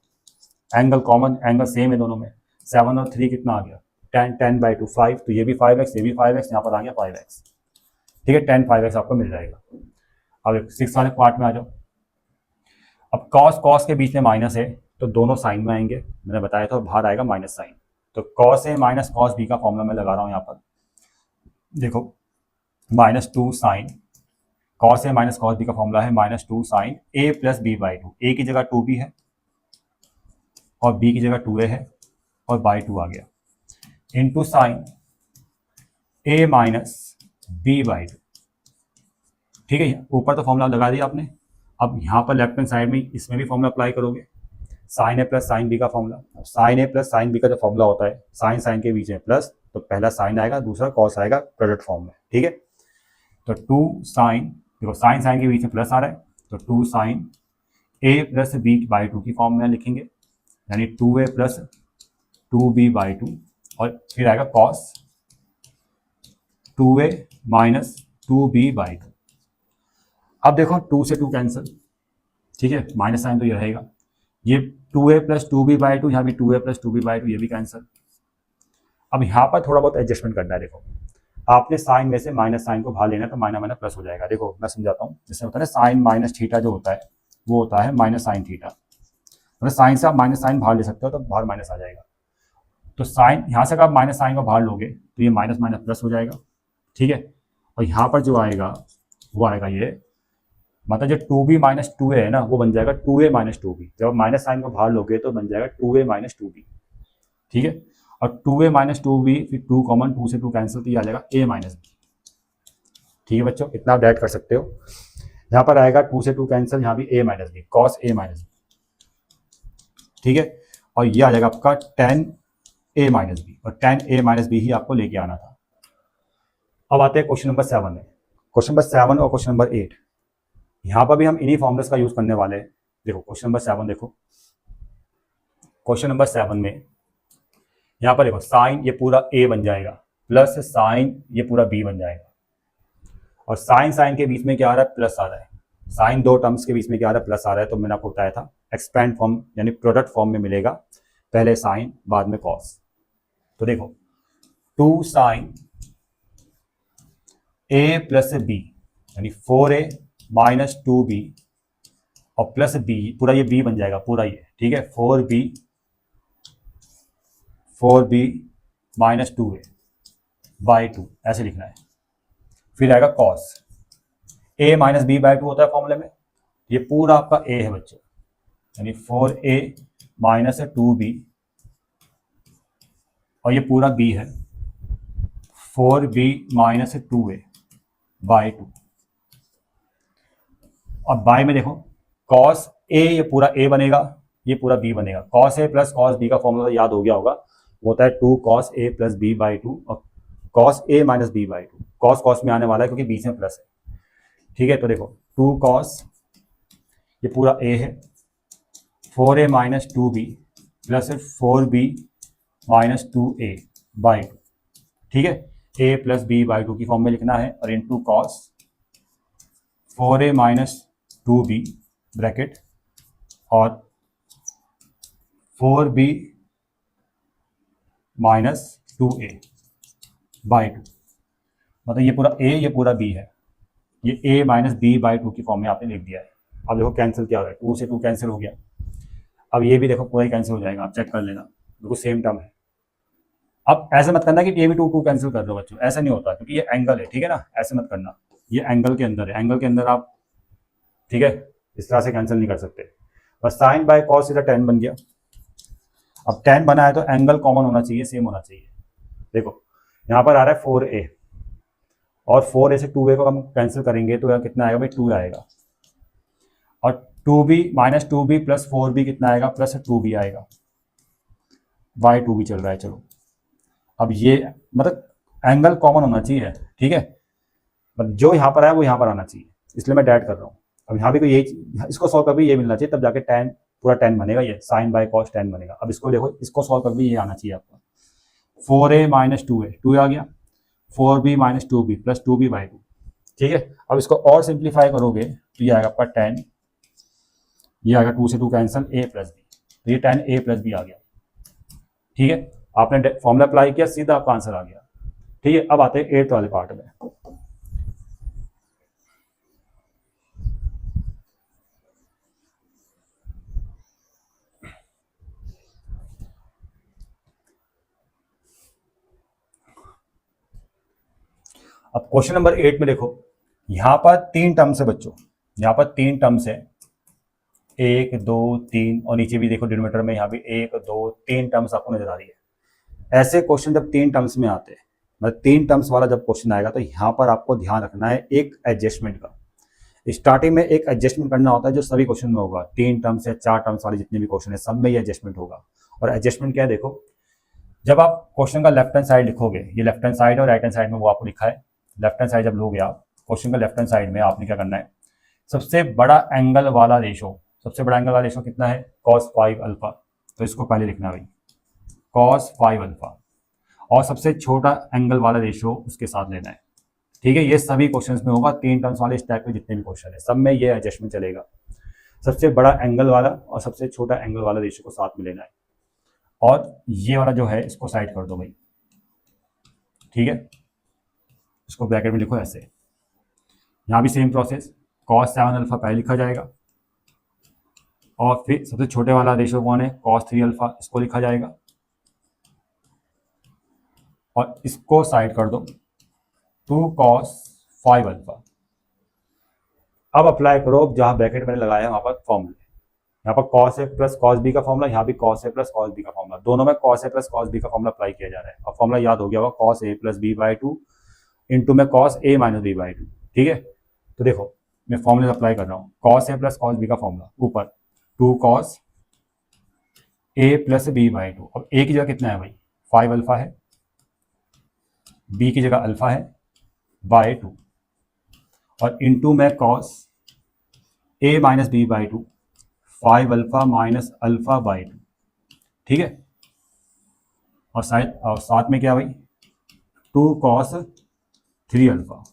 एंगल कॉमन, एंगल सेम है दोनों में, 7 और 3 कितना आ गया, 10 बाई 2 5, तो ये भी 5x, ये भी 5x, यहाँ पर आ गया 5x। ठीक है, 10 5x आपको मिल जाएगा। अब 6 वाले पार्ट में आ जाओ। अब कॉस कॉस के बीच में माइनस है तो दोनों साइन में आएंगे, मैंने बताया था, बाहर आएगा माइनस साइन। तो cos A minus cos B का फॉर्मूला मैं लगा रहा हूँ यहाँ पर, देखो -2 sine, cos A minus cos B का फॉर्मूला है -2 sine A plus B by 2। A की जगह 2b है और बी की जगह 2a है और बाई 2 आ गया, into sine A minus B by 2। ठीक है, ऊपर तो फॉर्मूला लगा दिया आपने। अब यहाँ पर लेफ्ट हैंड साइड में इसमें भी फॉर्मूला अप्लाई करोगे, sign A plus sine B का formula. Sign A plus sine B का जो फॉर्मूला होता है, साइन साइन के बीच में प्लस, तो पहला साइन आएगा दूसरा कॉस आएगा प्रोडक्ट फॉर्म में। ठीक है, तो 2 साइन, देखो साइन साइन के बीच में प्लस आ रहा है तो 2 sine A plus B by 2 की फॉर्म में लिखेंगे यानी 2a प्लस 2b/2 और फिर आएगा cos 2a माइनस 2b/2। अब देखो 2 से 2 कैंसिल, ठीक है, माइनस साइन तो ये रहेगा, ये 2a प्लस 2b/2, यहाँ भी 2a प्लस 2b/2, ये भी कैंसिल। अब यहाँ पर थोड़ा बहुत एडजस्टमेंट करना है। देखो आपने साइन में से माइनस साइन को बाहर लेना है तो माइनस माइनस प्लस हो जाएगा। देखो मैं समझाता हूँ, जैसे होता है ना साइन माइनस थीटा जो होता है वो होता है माइनस साइन थीटा, मतलब साइन से आप माइनस साइन बाहर ले सकते हो तो बाहर माइनस आ जाएगा। तो साइन यहाँ से अगर आप माइनस साइन को बाहर लोगे तो ये माइनस माइनस प्लस हो जाएगा, ठीक है। और यहाँ पर जो आएगा वो आएगा ये, मतलब जो 2b माइनस 2a है ना वो बन जाएगा 2a माइनस 2b। जब आप माइनस साइन को बाहर लोगे तो बन जाएगा 2a माइनस 2b, ठीक है। और 2a माइनस 2b, फिर 2 कॉमन, 2 से 2 कैंसिल, तो ये आ जाएगा a माइनस b, ठीक है बच्चों, इतना आप ऐड कर सकते हो। यहाँ पर आएगा 2 से 2 कैंसिल, यहाँ भी a minus b, cos a minus b, ठीक है। और ये आ जाएगा आपका tan a माइनस b, और tan a माइनस b ही आपको लेके आना था। अब आते हैं क्वेश्चन नंबर 7 में। क्वेश्चन नंबर 7 और क्वेश्चन नंबर 8, यहाँ पर भी हम इन्हीं फॉर्मूलास का यूज करने वाले हैं। देखो क्वेश्चन नंबर 7 देखो, क्वेश्चन नंबर 7 में यहाँ पर देखो साइन ये पूरा a बन जाएगा प्लस साइन ये पूरा b बन जाएगा, और साइन साइन के बीच में क्या आ रहा है, प्लस आ रहा है। साइन दो टर्म्स के बीच में क्या आ रहा है, प्लस आ रहा है। तो मैंने आपको बताया था एक्सपेंड फॉर्म यानी प्रोडक्ट फॉर्म में मिलेगा, पहले साइन बाद में कॉस। तो देखो 2 साइन a प्लस b यानी 4a माइनस 2b और प्लस b, पूरा ये b बन जाएगा पूरा ये, ठीक है, 4b माइनस 2a/2 ऐसे लिखना है। फिर आएगा कॉस a माइनस b/2 होता है फॉर्मूले में, ये पूरा आपका a है बच्चों, यानी 4a माइनस 2b और ये पूरा b है 4b माइनस 2a/2। अब बाय में देखो कॉस a ये पूरा a बनेगा, ये पूरा b बनेगा। Cos a plus cos b का फॉर्मूला याद हो गया होगा, वो होता है 2 कॉस a प्लस b/2 और cos a minus b/2। Cos cos में आने वाला है क्योंकि बीच में प्लस है, ठीक है। तो देखो 2 कॉस ये पूरा a है 4a minus 2b plus 4b minus 2a/2, ठीक है। a प्लस b/2 की फॉर्म में लिखना है और into cos 4a minus 2b bracket और 4b माइनस 2a/2, मतलब ये पूरा a ये पूरा b है, ये a माइनस b/2 की फॉर्म में आपने लिख दिया है। अब देखो कैंसिल क्या हो रहा है, 2 से 2 कैंसिल हो गया। अब ये भी देखो पूरा ही कैंसिल हो जाएगा, आप चेक कर लेना, बिल्कुल सेम टर्म है। अब ऐसे मत करना कि ये भी 2 2 कैंसिल कर दो बच्चों, ऐसा नहीं होता क्योंकि ये एंगल है, ठीक है ना, ऐसे मत करना। ये एंगल के अंदर है, एंगल के अंदर आप, ठीक है, इस तरह से कैंसिल नहीं कर सकते। बस साइन बाय कॉस सीधा tan बन गया। अब tan बना है तो एंगल कॉमन होना चाहिए, सेम होना चाहिए। देखो यहाँ पर आ रहा है 4a और 4a से 2a को हम कैंसिल करेंगे तो यहाँ कितना आएगा भाई, 2 आएगा। और 2b minus 2b plus 4b कितना आएगा, प्लस 2b आएगा, बाय 2 भी चल रहा है। चलो अब ये मतलब एंगल कॉमन होना चाहिए, ठीक है, मतलब जो यहाँ पर है वो यहाँ पर आना चाहिए, इसलिए मैं डैट कर रहा हूँ। अब यहाँ भी कोई यही, इसको सॉल्व कर भी ये मिलना चाहिए, तब जाके tan पूरा tan बनेगा, ये साइन बाय कॉस tan बनेगा। अब इसको देखो, इसको सॉल्व कर भी ये आना चाहिए आपका, 4a माइनस 2a 2 आ गया, 4b minus 2b plus 2b/2, ठीक है। अब इसको और सिंप्लीफाई करोगे तो ये आएगा आपका tan, ये आएगा 2 से 2 कैंसिल a प्लस b, तो ये tan a प्लस b आ गया, ठीक है। आपने फॉर्मूला अप्लाई किया, सीधा आपका आंसर आ गया, ठीक है। अब आते हैं 8th वाले पार्ट में। अब क्वेश्चन नंबर 8 में देखो, यहां पर 3 टर्म्स है बच्चों, यहां पर 3 टर्म्स है, 1 2 3, और नीचे भी देखो डिनोमिनेटर में यहाँ भी 1 2 3 टर्म्स आपको नजर आ रही है। ऐसे क्वेश्चन जब 3 टर्म्स में आते हैं, मतलब 3 टर्म्स वाला जब क्वेश्चन आएगा तो यहाँ पर आपको ध्यान रखना है एक एडजस्टमेंट का। स्टार्टिंग में एक एडजस्टमेंट करना होता है जो सभी क्वेश्चन में होगा, 3 टर्म्स या 4 टर्म्स वाले जितने भी क्वेश्चन है सब में ये एडजस्टमेंट होगा। और एडजस्टमेंट क्या है, देखो जब आप क्वेश्चन का लेफ्ट हैंड साइड लिखोगे, ये लेफ्ट हैंड साइड और राइट हैंड साइड में वो आपको लिखा है। लेफ्ट हैंड साइड जब लोगे आप क्वेश्चन का लेफ्ट हैंड साइड में, आपने क्या करना है, सबसे बड़ा एंगल वाला रेशो, सबसे बड़ा एंगल वाला रेशो कितना है, cos 5 अल्फा, तो इसको पहले लिखना है भाई cos 5 अल्फा, और सबसे छोटा एंगल वाला रेशियो उसके साथ लेना है। ठीक है, ये सभी क्वेश्चंस में होगा, 3 टर्म्स वाले इस टाइप के जितने भी क्वेश्चन है सब में ये एडजस्टमेंट चलेगा। सबसे बड़ा एंगल वाला और सबसे छोटा एंगल वाला रेशियो को साथ में लेना है, और ये वाला जो है इसको साइड कर दो भाई। ठीक है, इसको ब्रैकेट में लिखो ऐसे। यहाँ भी सेम प्रोसेस, cos 7 अल्फा पहले लिखा जाएगा, और फिर सबसे छोटे वाला रेशियो कौन है, cos 3 अल्फा, इसको लिखा जाएगा, और इसको साइड कर दो 2 cos 5 अल्फा। अब अप्लाई करो जहां ब्रैकेट मैंने लगाया वहां पर फॉर्मूले, यहाँ पर cos a plus cos b का फॉर्मूला, यहाँ भी cos a plus cos b का फॉर्मूला, दोनों में cos a plus cos b का फॉर्मूला अप्लाई किया जा रहा है। अब फॉर्मूला याद हो गया होगा, cos a plus b by 2 into में cos a minus b by 2। ठीक है, तो देखो मैं फॉर्मूले अप्लाई कर रहा हूँ, cos a plus cos b का फॉर्मूला ऊपर 2 cos a plus b by 2। अब a की जगह कितना है भाई 5 अल्फा है, b की जगह अल्फा है बाई 2, और इंटू में cos a minus b by 2 5 alpha minus alpha by 2। ठीक है, और साथ में क्या भाई 2 cos 3 अल्फा।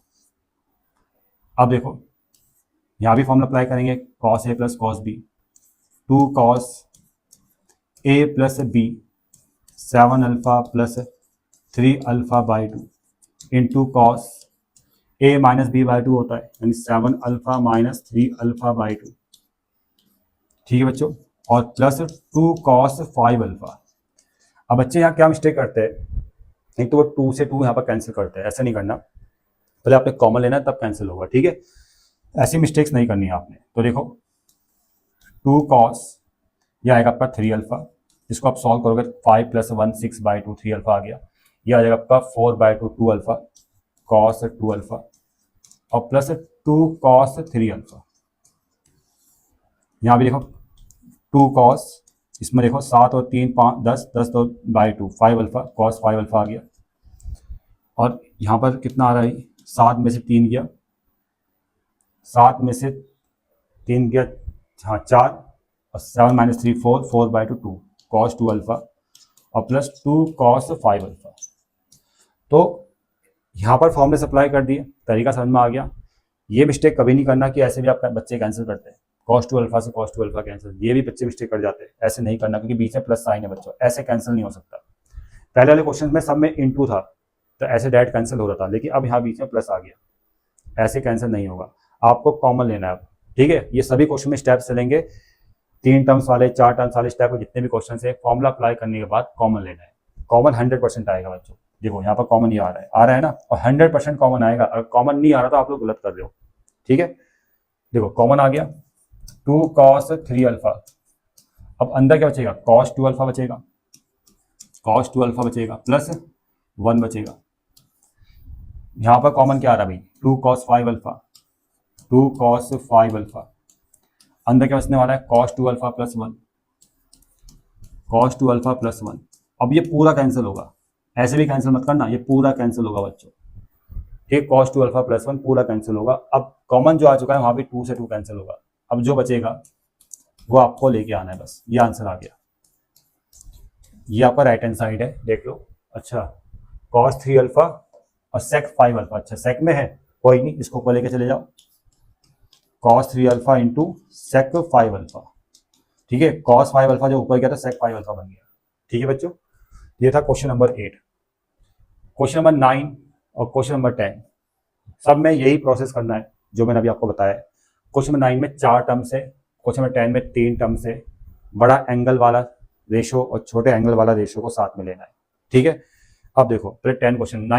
अब देखो यहाँ भी फॉर्मूला अप्लाई करेंगे, cos a plus cos b, 2 cos a plus b 7 alpha plus 3 alpha by 2 into cos a minus b by 2 होता है, यानी 7 अल्फा माइनस 3 अल्फा बाई 2। ठीक है बच्चों, और प्लस 2 cos 5 अल्फा। अब बच्चे यहाँ क्या मिस्टेक करते हैं, नहीं तो वो 2 से 2 यहाँ पर कैंसिल करते हैं, ऐसा नहीं करना, पहले आपने कॉमन लेना है तब कैंसिल होगा। ठीक है, ऐसी मिस्टेक्स नहीं करनी है आपने। तो देखो 2 cos, यह आएगा आपका 3 अल्फा, इसको आप सॉल्व करोगे 5 प्लस 1 6 बाई 2 3 अल्फा आ गया, यह आ जाएगा आपका 4 बाई 2 2 अल्फा cos 2 अल्फा, और प्लस 2 cos 3 अल्फा। यहाँ भी देखो 2 cos, इसमें देखो 7 और 3 5 10 10 तो बाई 2 5 अल्फा cos 5 अल्फा आ गया, और यहाँ पर कितना आ रहा है 7 में से 3 गया, 7 में से 3 गया, हाँ 4, और 7 माइनस 3 4 4 बाई 2 2 cos 2 अल्फा, और प्लस 2 cos 5 अल्फा। तो यहाँ पर फॉर्मूले सप्लाई कर दिए, तरीका समझ में आ गया। ये मिस्टेक कभी नहीं करना कि ऐसे भी आप बच्चे कैंसिल करते हैं, cos 2 अल्फा से cos 2 अल्फा कैंसिल, ये भी बच्चे मिस्टेक कर जाते हैं, ऐसे नहीं करना क्योंकि बीच में प्लस साइन है बच्चों, ऐसे कैंसिल नहीं हो सकता। पहले वाले क्वेश्चन में सब में इनटू था तो ऐसे डायरेक्ट कैंसिल हो रहा था, लेकिन अब यहाँ बीच में प्लस आ गया, ऐसे कैंसिल नहीं होगा, आपको कॉमन लेना है। ठीक है, ये सभी क्वेश्चन में स्टेप्स चलेंगे, 3 टर्म्स वाले 4 टर्म्स वाले स्टेप जितने भी क्वेश्चन है, फॉर्मूला अप्लाई करने के बाद कॉमन लेना है। कॉमन 100% आएगा बच्चों, देखो यहाँ पर कॉमन ये आ रहा है ना, और 100% कॉमन आएगा। अगर कॉमन नहीं आ रहा तो आप लोग गलत कर रहे हो। ठीक है, देखो कॉमन आ गया 2 cos 3 अल्फा, अब अंदर क्या बचेगा cos 2 अल्फा बचेगा, cos 2 अल्फा बचेगा प्लस 1 बचेगा। यहाँ पर कॉमन क्या आ रहा है भाई 2 cos 5 अल्फा, 2 cos 5 अल्फा, अंदर क्या बचने वाला है cos 2 alpha plus 1, cos 2 alpha plus 1। अब ये पूरा कैंसिल होगा, ऐसे भी कैंसिल मत करना, ये पूरा कैंसिल होगा बच्चों। ठीक, cos 2 अल्फा प्लस 1 पूरा कैंसिल होगा। अब कॉमन जो आ चुका है वहां भी 2 से 2 कैंसिल होगा, अब जो बचेगा वो आपको लेके आना है, बस ये आंसर आ गया। ये आपका राइट हैंड साइड है, देख लो। अच्छा, cos 3 अल्फा और sec 5 अल्फा, अच्छा sec में है, कोई नहीं, इसको ऊपर लेके चले जाओ, cos 3 alpha into sec 5 alpha. ठीक है, cos 5 अल्फा जो ऊपर गया था sec 5 अल्फा बन गया। ठीक है बच्चों, ये था क्वेश्चन नंबर 8। क्वेश्चन नंबर 9 और क्वेश्चन नंबर 10 सब में यही प्रोसेस करना है जो मैंने अभी आपको बताया। क्वेश्चन नंबर 9 में 4 टर्म्स है, क्वेश्चन नंबर 10 में 3 टर्म्स है। बड़ा एंगल वाला रेशो और छोटे एंगल वाला रेशो को साथ में लेना है। ठीक है, अब देखो पहले 9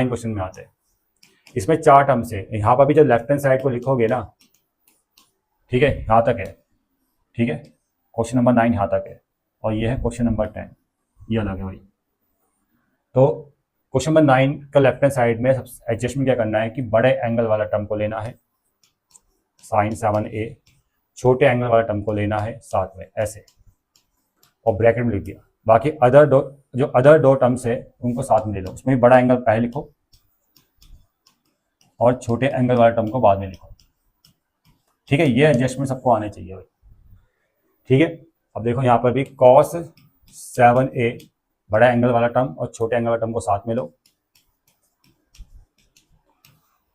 क्वेश्चन में आते हैं। इसमें 4 टर्म्स है, यहाँ पर भी जब लेफ्ट हैंड साइड को लिखोगे ना, ठीक है, यहाँ तक है। ठीक है, क्वेश्चन नंबर 9 यहाँ तक है, और ये है क्वेश्चन नंबर 10, ये अलग है भाई। तो क्वेश्चन नंबर 9 का लेफ्ट हैंड साइड में एडजस्टमेंट क्या करना है कि बड़े एंगल वाला टर्म को लेना है sin 7a, छोटे एंगल वाला टर्म को लेना है साथ में ऐसे, और ब्रैकेट में लिख दिया। बाकी अदर दो टर्म्स है उनको साथ में ले लो, उसमें बड़ा एंगल पहले लिखो और छोटे एंगल वाला टर्म को बाद में लिखो। ठीक है, ये एडजस्टमेंट सबको आने चाहिए भाई। ठीक है, अब देखो यहाँ पर भी cos 7a, बड़ा एंगल वाला टर्म और छोटे एंगल वाला टर्म को साथ में लो,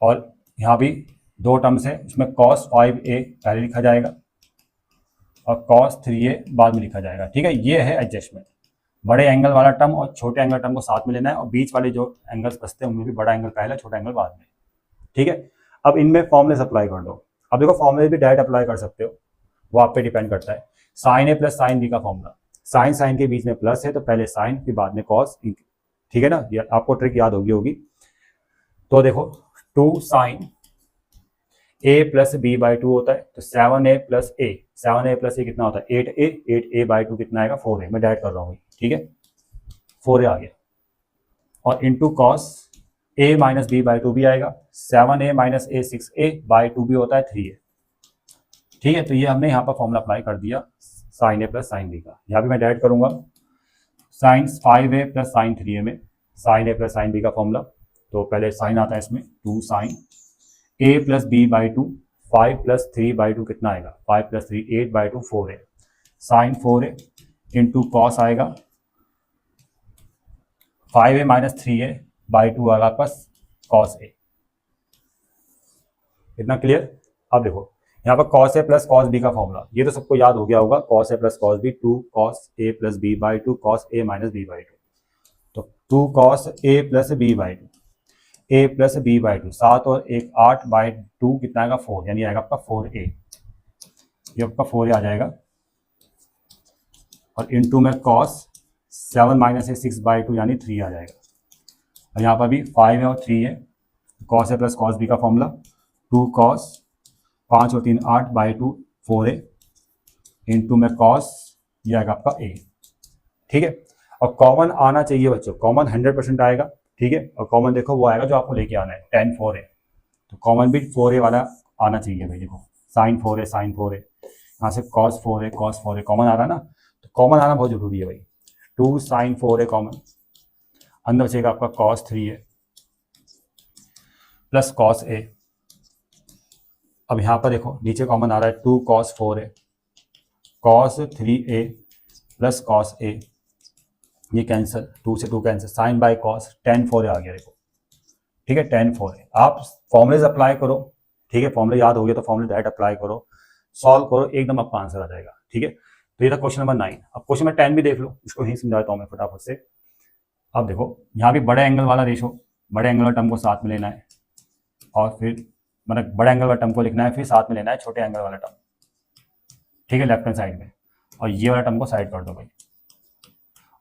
और यहाँ भी दो टर्म्स है, इसमें cos 5a पहले लिखा जाएगा और cos 3a बाद में लिखा जाएगा। ठीक है, ये है एडजस्टमेंट। बड़े एंगल वाला टर्म और छोटे एंगल टर्म को साथ में लेना है, और बीच वाले जो एंगल्स बचते हैं उनमें भी बड़ा एंगल पहले, छोटा एंगल बाद में। ठीक है, अब इनमें फॉर्मुले अप्लाई कर दो। अब देखो फॉर्मुले भी डायरेक्ट अप्लाई कर सकते हो, वो आप पे डिपेंड करता है। Sine A plus sine B का फॉर्मूला, साइन साइन के बीच में प्लस है तो पहले साइन फिर बाद में कॉस। ठीक है ना, ये आपको ट्रिक याद होगी। तो देखो 2 sine A plus B by 2 होता है, तो 7a प्लस ए, 7a प्लस ए कितना होता है 8a, 8a बाई 2 कितना आएगा 4a। मैं डायरेक्ट कर रहा हूँ, ठीक है, 4a आ गया, और into cos a minus B by 2 भी आएगा, 7a minus A 6a by 2 भी होता है 3a। ठीक है, तो ये हमने यहाँ पर फॉर्मूला अप्लाई कर दिया sign A plus sine B का। यहाँ भी मैं डायरेक्ट करूंगा sign 5a plus sine 3a में sine A plus sine B का फॉर्मूला। तो पहले साइन आता है इसमें 2 sine a plus B by 2, 5 plus 3 by 2 कितना आएगा 5 plus 3 8 by 2 4a, sine 4a into cos आएगा 5a माइनस 3a बाई 2 आएगा प्लस कॉस a। इतना क्लियर। अब देखो यहाँ पर cos A plus cos B का फॉर्मूला, ये तो सबको याद हो गया होगा, cos A plus cos B 2 cos A plus B by 2 cos A minus B by 2। तो 2 cos A plus B by 2, A plus B by 2, 7 और 1 8 बाई 2 कितना आएगा 4, यानी आएगा आपका 4a। ये आपका 4a आ जाएगा, और इंटू में कॉस 7 माइनस ए 6 बाई 2 यानी 3 आ जाएगा। और यहाँ पर भी 5 है और 3 है, cos A plus cos B का फॉर्मूला 2 कॉस 5 और 3 8 बाई 2 4a इंटू में कॉस, ये आएगा आपका a। ठीक है, और कॉमन आना चाहिए बच्चों, कॉमन 100% आएगा। ठीक है, और कॉमन देखो वो आएगा जो आपको लेके आना है tan 4a, तो कॉमन भी 4a वाला आना चाहिए भाई। देखो साइन 4a साइन 4a, यहाँ से cos 4a कॉमन आ रहा है ना, तो कॉमन आना बहुत जरूरी है भाई। 2 साइन 4a कॉमन, अंदर बचेगा आपका cos 3a plus cos a। अब यहाँ पर देखो नीचे कॉमन आ रहा है 2 cos 4a cos 3a plus cos a, ये कैंसिल, 2 से 2 cancel, sine by cos tan 4a आ गया। देखो ठीक है, tan 4a। आप फॉर्मुलेज अप्लाई करो, ठीक है, फॉर्मुले याद हो गया तो फॉर्मुले डायरेक्ट अप्लाई करो, सॉल्व करो, एकदम आपका आंसर आ जाएगा। ठीक है, तो ये था क्वेश्चन नंबर 9। अब क्वेश्चन नंबर 10 भी देख लो, इसको ही समझाता हूँ मैं फटाफट से। अब देखो यहाँ भी बड़े एंगल वाला रेशो, बड़े एंगल वाला टर्म को साथ में लेना है, और फिर मतलब बड़े एंगल वाला टर्म को लिखना है, फिर साथ में लेना है छोटे एंगल वाला टर्म। ठीक है, लेफ्ट हैंड साइड में, और ये वाला टर्म को साइड कर दो भाई,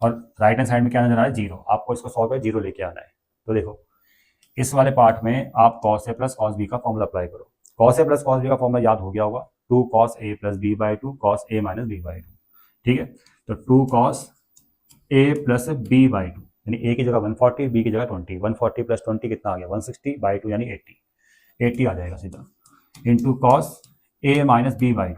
और राइट हैंड साइड में क्या नजर आ रहा है 0, आपको इसको सॉल्व कर 0 लेके आना है। तो देखो इस वाले पार्ट में आप cos a plus cos b का फॉर्मूला अप्लाई करो। cos a plus cos b का फॉर्मूला याद हो गया होगा, 2 cos a plus b by 2 cos a minus b by 2। ठीक है, तो 2 cos a plus b by 2, यानी a की जगह 140 b की जगह 20, 140 प्लस 20 कितना आ गया 160 बाई 2 यानी 80 आ जाएगा सीधा, into cos a minus b by 2,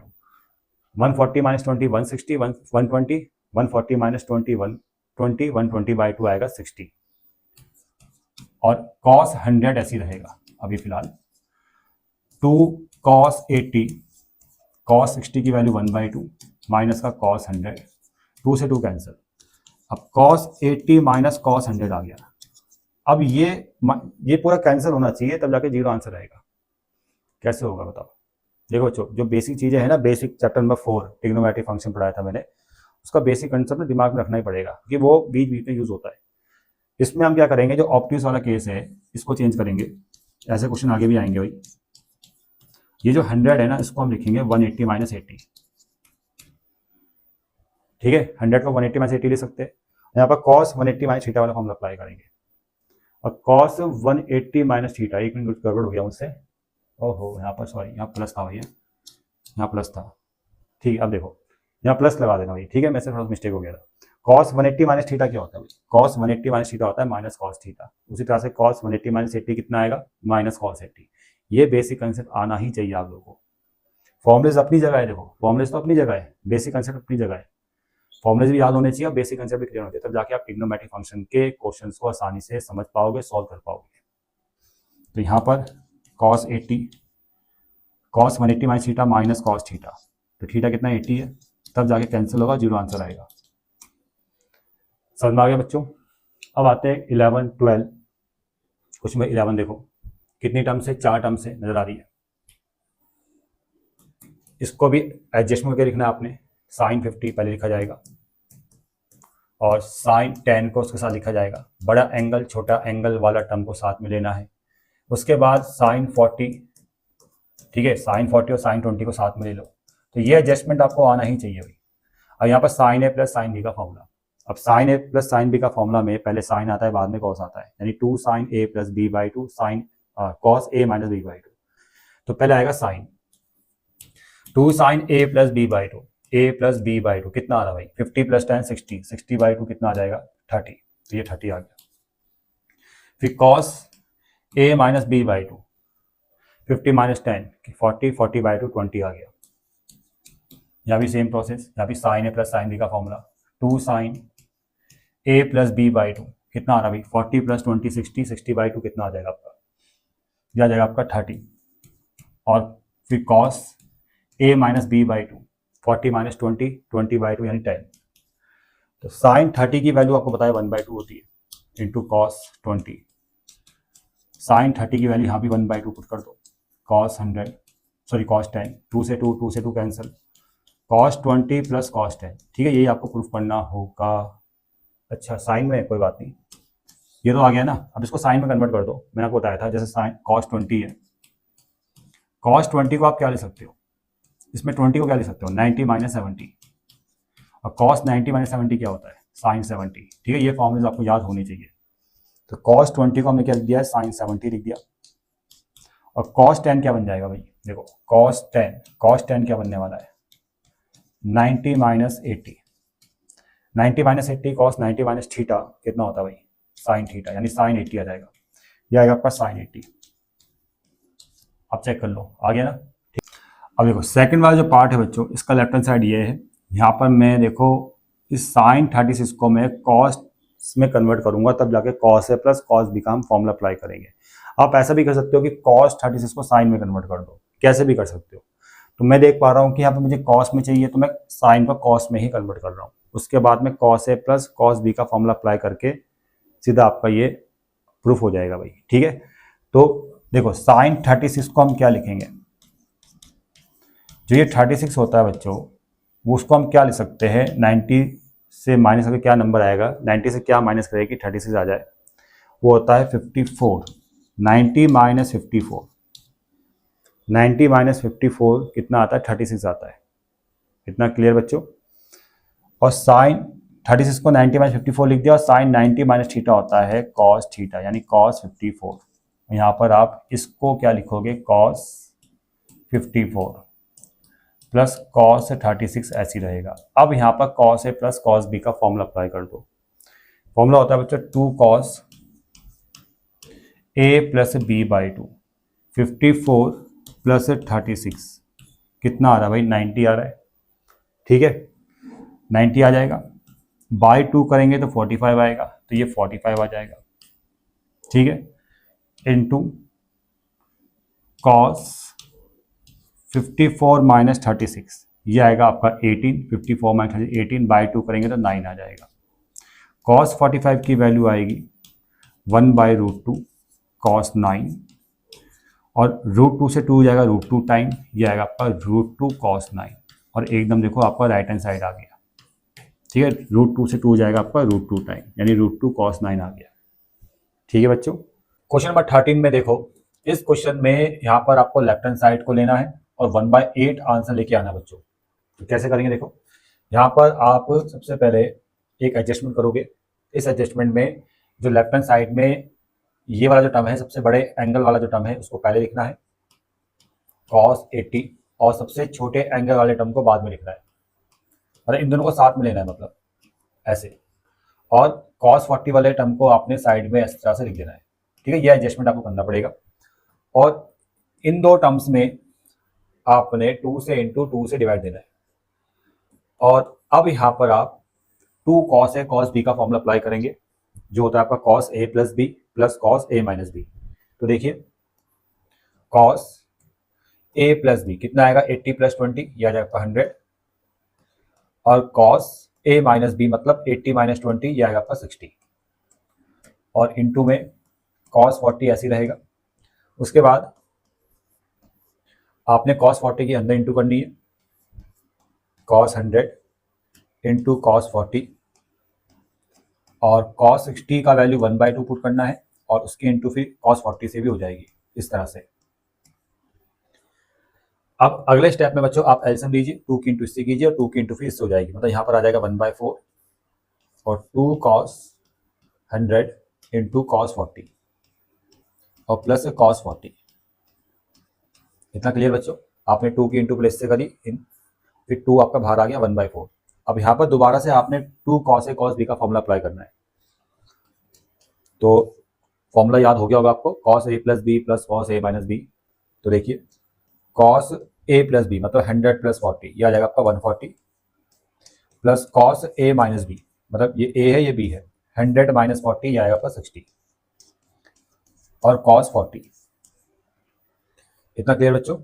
140 minus 20 160, 120, 140 minus 20 120, 120 by 2 आएगा 60, और cos 100 ऐसी रहेगा अभी फिलहाल। 2 cos 80 cos 60 की वैल्यू 1/2 माइनस का cos 100, 2 से 2 कैंसिल, अब cos 80 माइनस cos 100 आ गया। अब ये पूरा कैंसिल होना चाहिए तब जाके 0 आंसर आएगा। कैसे होगा बताओ। देखो बच्चों, जो बेसिक चीजें हैं ना, basic chapter number 4 trigonometric function पढ़ाया था मैंने, उसका बेसिक कंसेप्ट दिमाग में रखना ही पड़ेगा कि वो बीच बीच में यूज होता है। इसमें हम क्या करेंगे, जो ऑप्टिक्स वाला केस है इसको चेंज करेंगे, ऐसे क्वेश्चन आगे भी आएंगे भाई। ये जो 100 है ना, इसको हम लिखेंगे 180 माइनस 80। ठीक है, 100 को 180 माइनस 80 ले सकते हैं। यहाँ पर cos 180 माइनस थीटा वाला फॉर्मूला अप्लाई करेंगे, और cos 180 माइनस थीटा, एक मिनट गड़बड़ हो गया मुझसे, ओहो यहाँ पर सॉरी, यहाँ प्लस था भैया, यहाँ प्लस था। ठीक है, अब देखो यहाँ प्लस लगा देना भाई। ठीक है, मैं से थोड़ा मिस्टेक हो गया था। cos 180 माइनस थीटा क्या होता है भाई, cos 180 माइनस थीटा होता है माइनस cos थीटा। उसी तरह से cos 180 माइनस 80 कितना आएगा माइनस cos 80। ये बेसिक कंसेप्ट आना ही चाहिए आप लोगों को। फॉर्मुलेज अपनी जगह है, देखो फॉर्मुलेज तो अपनी जगह है, बेसिक कंसेप्ट अपनी जगह है, फॉर्मुलेज भी याद होने चाहिए, बेसिक कंसेप्ट भी क्लियर होने चाहिए, तब जाके आप ट्रिग्नोमेट्रिक फंक्शन के क्वेश्चंस को आसानी से समझ पाओगे, सॉल्व कर पाओगे। तो यहाँ पर cos 180 minus theta minus cos theta, तो थीटा कितना 80 है, तब जाके कैंसिल होगा, 0 आंसर आएगा। समझ में आ गया बच्चों। अब आते हैं 11 12। कुछ में 11 देखो कितनी टर्म से, 4 टर्म से नजर आ रही है। इसको भी एडजस्टमेंट करके लिखना है आपने। साइन 50 पहले लिखा जाएगा और साइन 10 को उसके साथ लिखा जाएगा। बड़ा एंगल छोटा एंगल वाला टर्म को साथ में लेना है। उसके बाद साइन 40, ठीक है, साइन 40 और साइन 20 को साथ में ले लो। तो ये एडजस्टमेंट आपको आना ही चाहिए भाई। अब यहाँ पर sine A plus sine B का फॉर्मूला। अब sign A plus sine B का फॉर्मूला में पहले साइन आता है बाद में कॉस आता है, यानी 2 sine A plus B by 2 sine cos A minus B by 2। तो पहले आएगा sine 2 sine A plus B by 2, A plus B by 2 कितना आ रहा है भाई 50 प्लस 10 60, 60 बाई 2 कितना आ जाएगा 30। तो ये 30 आ गया। फिर cos A minus B by 2, 50 minus 10 40, 40 by 2 20 आ गया। यहाँ भी सेम प्रोसेस, यहाँ भी sine A plus sine B का formula 2 sine A plus B by 2 कितना आ रहा भाई 40 प्लस 20 60, 60 बाई 2 कितना आ जाएगा आपका, यह आ जाएगा आपका 30। और फिर cos A minus B by 2 40 minus 20, 20 by 2 यानी 10। तो साइन 30 की वैल्यू आपको बताया 1/2 होती है इंटू कॉस 20। साइन 30 की वैल्यू यहाँ भी 1/2 पुट कर दो। कॉस 100 सॉरी कॉस 10, 2 से 2 कैंसिल, कॉस 20 प्लस कॉस 10, ठीक है, यही आपको प्रूफ करना होगा। अच्छा साइन में कोई बात नहीं, ये तो आ गया ना। अब इसको साइन में कन्वर्ट कर दो। मैंने आपको बताया था जैसे साइन कॉस 20 है, कॉस 20 को आप क्या ले सकते हो, इसमें 20 को क्या ले सकते हो 90 माइनस 70, और कॉस 90 माइनस 70 क्या होता है साइन 70, ठीक है, ये फॉर्मूलेज आपको याद होनी चाहिए। तो कॉस 20 को हमने क्या लिख दिया है साइन 70 लिख दिया। और कॉस 10 क्या बन जाएगा भाई, देखो कॉस 10 क्या बनने वाला है 90 minus 80, 90 minus 80 cos 90 minus theta कितना होता है भाई साइन थीटा, यानी साइन 80 आ जाएगा। यह आएगा आपका साइन 80। आप चेक कर लो आ गया ना। ठीक, अब देखो सेकंड वाला जो पार्ट है बच्चों, इसका लेफ्ट हैंड साइड ये है। यहाँ पर मैं देखो इस साइन 36 को मैं कॉस में कन्वर्ट करूंगा, तब जाके cos A plus cos B का हम फॉर्मूला अप्लाई करेंगे। आप ऐसा भी कर सकते हो कि कॉस 36 को साइन में कन्वर्ट कर दो, कैसे भी कर सकते हो। तो मैं देख पा रहा हूँ कि यहाँ पे मुझे कॉस में चाहिए, तो मैं साइन को कॉस में ही कन्वर्ट कर रहा हूँ। उसके बाद में cos A plus cos B का फॉर्मूला अप्लाई करके सीधा आपका ये प्रूफ हो जाएगा भाई, ठीक है। तो देखो साइन 36 को हम क्या लिखेंगे, जो ये 36 होता है बच्चों, वो उसको हम क्या लिख सकते हैं 90 से माइनस करके क्या नंबर आएगा, 90 से क्या माइनस करेगा कि 36 आ जाए, वो होता है 54। 90 माइनस 54, 90 माइनस 54 कितना आता है 36 आता है। इतना क्लियर बच्चों। और साइन 36 को 90 माइनस 54 लिख दिया, और साइन 90 माइनस थीटा होता है कॉस थीटा, यानी कॉस 54। यहाँ पर आप इसको क्या लिखोगे कॉस 54 प्लस कॉस 36 ऐसी रहेगा। अब यहाँ पर cos A plus cos B का फॉर्मूला अप्लाई कर दो। फॉर्मूला होता है बच्चों 2 cos A plus B by 2, 54 plus 36 कितना आ रहा है भाई 90 आ रहा है, ठीक है 90 आ जाएगा। बाई 2 करेंगे तो 45 आएगा, तो ये 45 आ जाएगा, ठीक है, इनटू कॉस 54 माइनस 36 ये आएगा आपका 18, 54 माइनस 18 बाई 2 करेंगे तो 9 आ जाएगा। कॉस 45 की वैल्यू आएगी 1/√2 कॉस 9, और √2 से 2 हो जाएगा √2 टाइम, ये आएगा आपका √2 कॉस 9, और एकदम देखो आपका राइट हैंड साइड आ गया, ठीक है, √2 से 2 हो जाएगा आपका √2 टाइम, यानी √2 कॉस 9 आ गया, ठीक है बच्चों। क्वेश्चन नंबर 13 में देखो, इस क्वेश्चन में यहाँ पर आपको लेफ्ट हैंड साइड को लेना है और 1/8 आंसर लेके आना बच्चों। तो कैसे करेंगे देखो, यहाँ पर आप सबसे पहले एक एडजस्टमेंट करोगे। इस एडजस्टमेंट में जो लेफ्ट हैंड साइड में ये वाला जो टर्म है, सबसे बड़े एंगल वाला जो टर्म है उसको पहले लिखना है cos 80, और सबसे छोटे एंगल वाले टर्म को बाद में लिखना है, मतलब इन दोनों को साथ में लेना है, मतलब ऐसे। और cos 40 वाले टर्म को आपने साइड में इस तरह से लिख देना है, ठीक है, ये एडजस्टमेंट आपको करना पड़ेगा। और इन दो टर्म्स में आपने 2 से इंटू 2 से डिवाइड देना है। और अब यहाँ पर आप 2 cos ए cos बी का फॉर्मूला अप्लाई करेंगे, जो होता है आपका cos ए प्लस बी प्लस cos ए माइनस बी। तो देखिए cos ए प्लस बी कितना आएगा 80 प्लस 20, यह आ जाएगा 100, और cos ए माइनस बी मतलब 80 माइनस 20 ये आएगा आपका 60 और इनटू में cos 40 ऐसी रहेगा। उसके बाद आपने cos 40 के अंदर इंटू करनी है cos 100 इंटू cos 40 और cos 60 का वैल्यू 1/2 पुट करना है और उसकी इंटू फिर cos 40 से भी हो जाएगी इस तरह से। अब अगले स्टेप में बच्चों आप एलसीएम लीजिए, 2 की इंटू इससे कीजिए और 2 की इंटू फिर इससे हो जाएगी, मतलब यहाँ पर आ जाएगा 1/4 और 2 cos 100 इंटू cos 40 और प्लस cos 40। इतना क्लियर बच्चों? आपने 2 की इंटू प्लस से करी फिर 2 आपका बाहर आ गया 1/4। अब यहाँ पर दोबारा से आपने 2 cos a cos b का फॉर्मूला अप्लाई करना है। तो फॉर्मूला याद हो गया होगा आपको, cos a plus B plus cos a minus B. तो देखिए cos a प्लस बी मतलब 100 प्लस 40 ये आ जाएगा आपका 140 plus cos a minus B मतलब ये a है ये b है, 100 माइनस 40 ये आएगा आपका 60 और cos 40। इतना क्लियर बच्चों?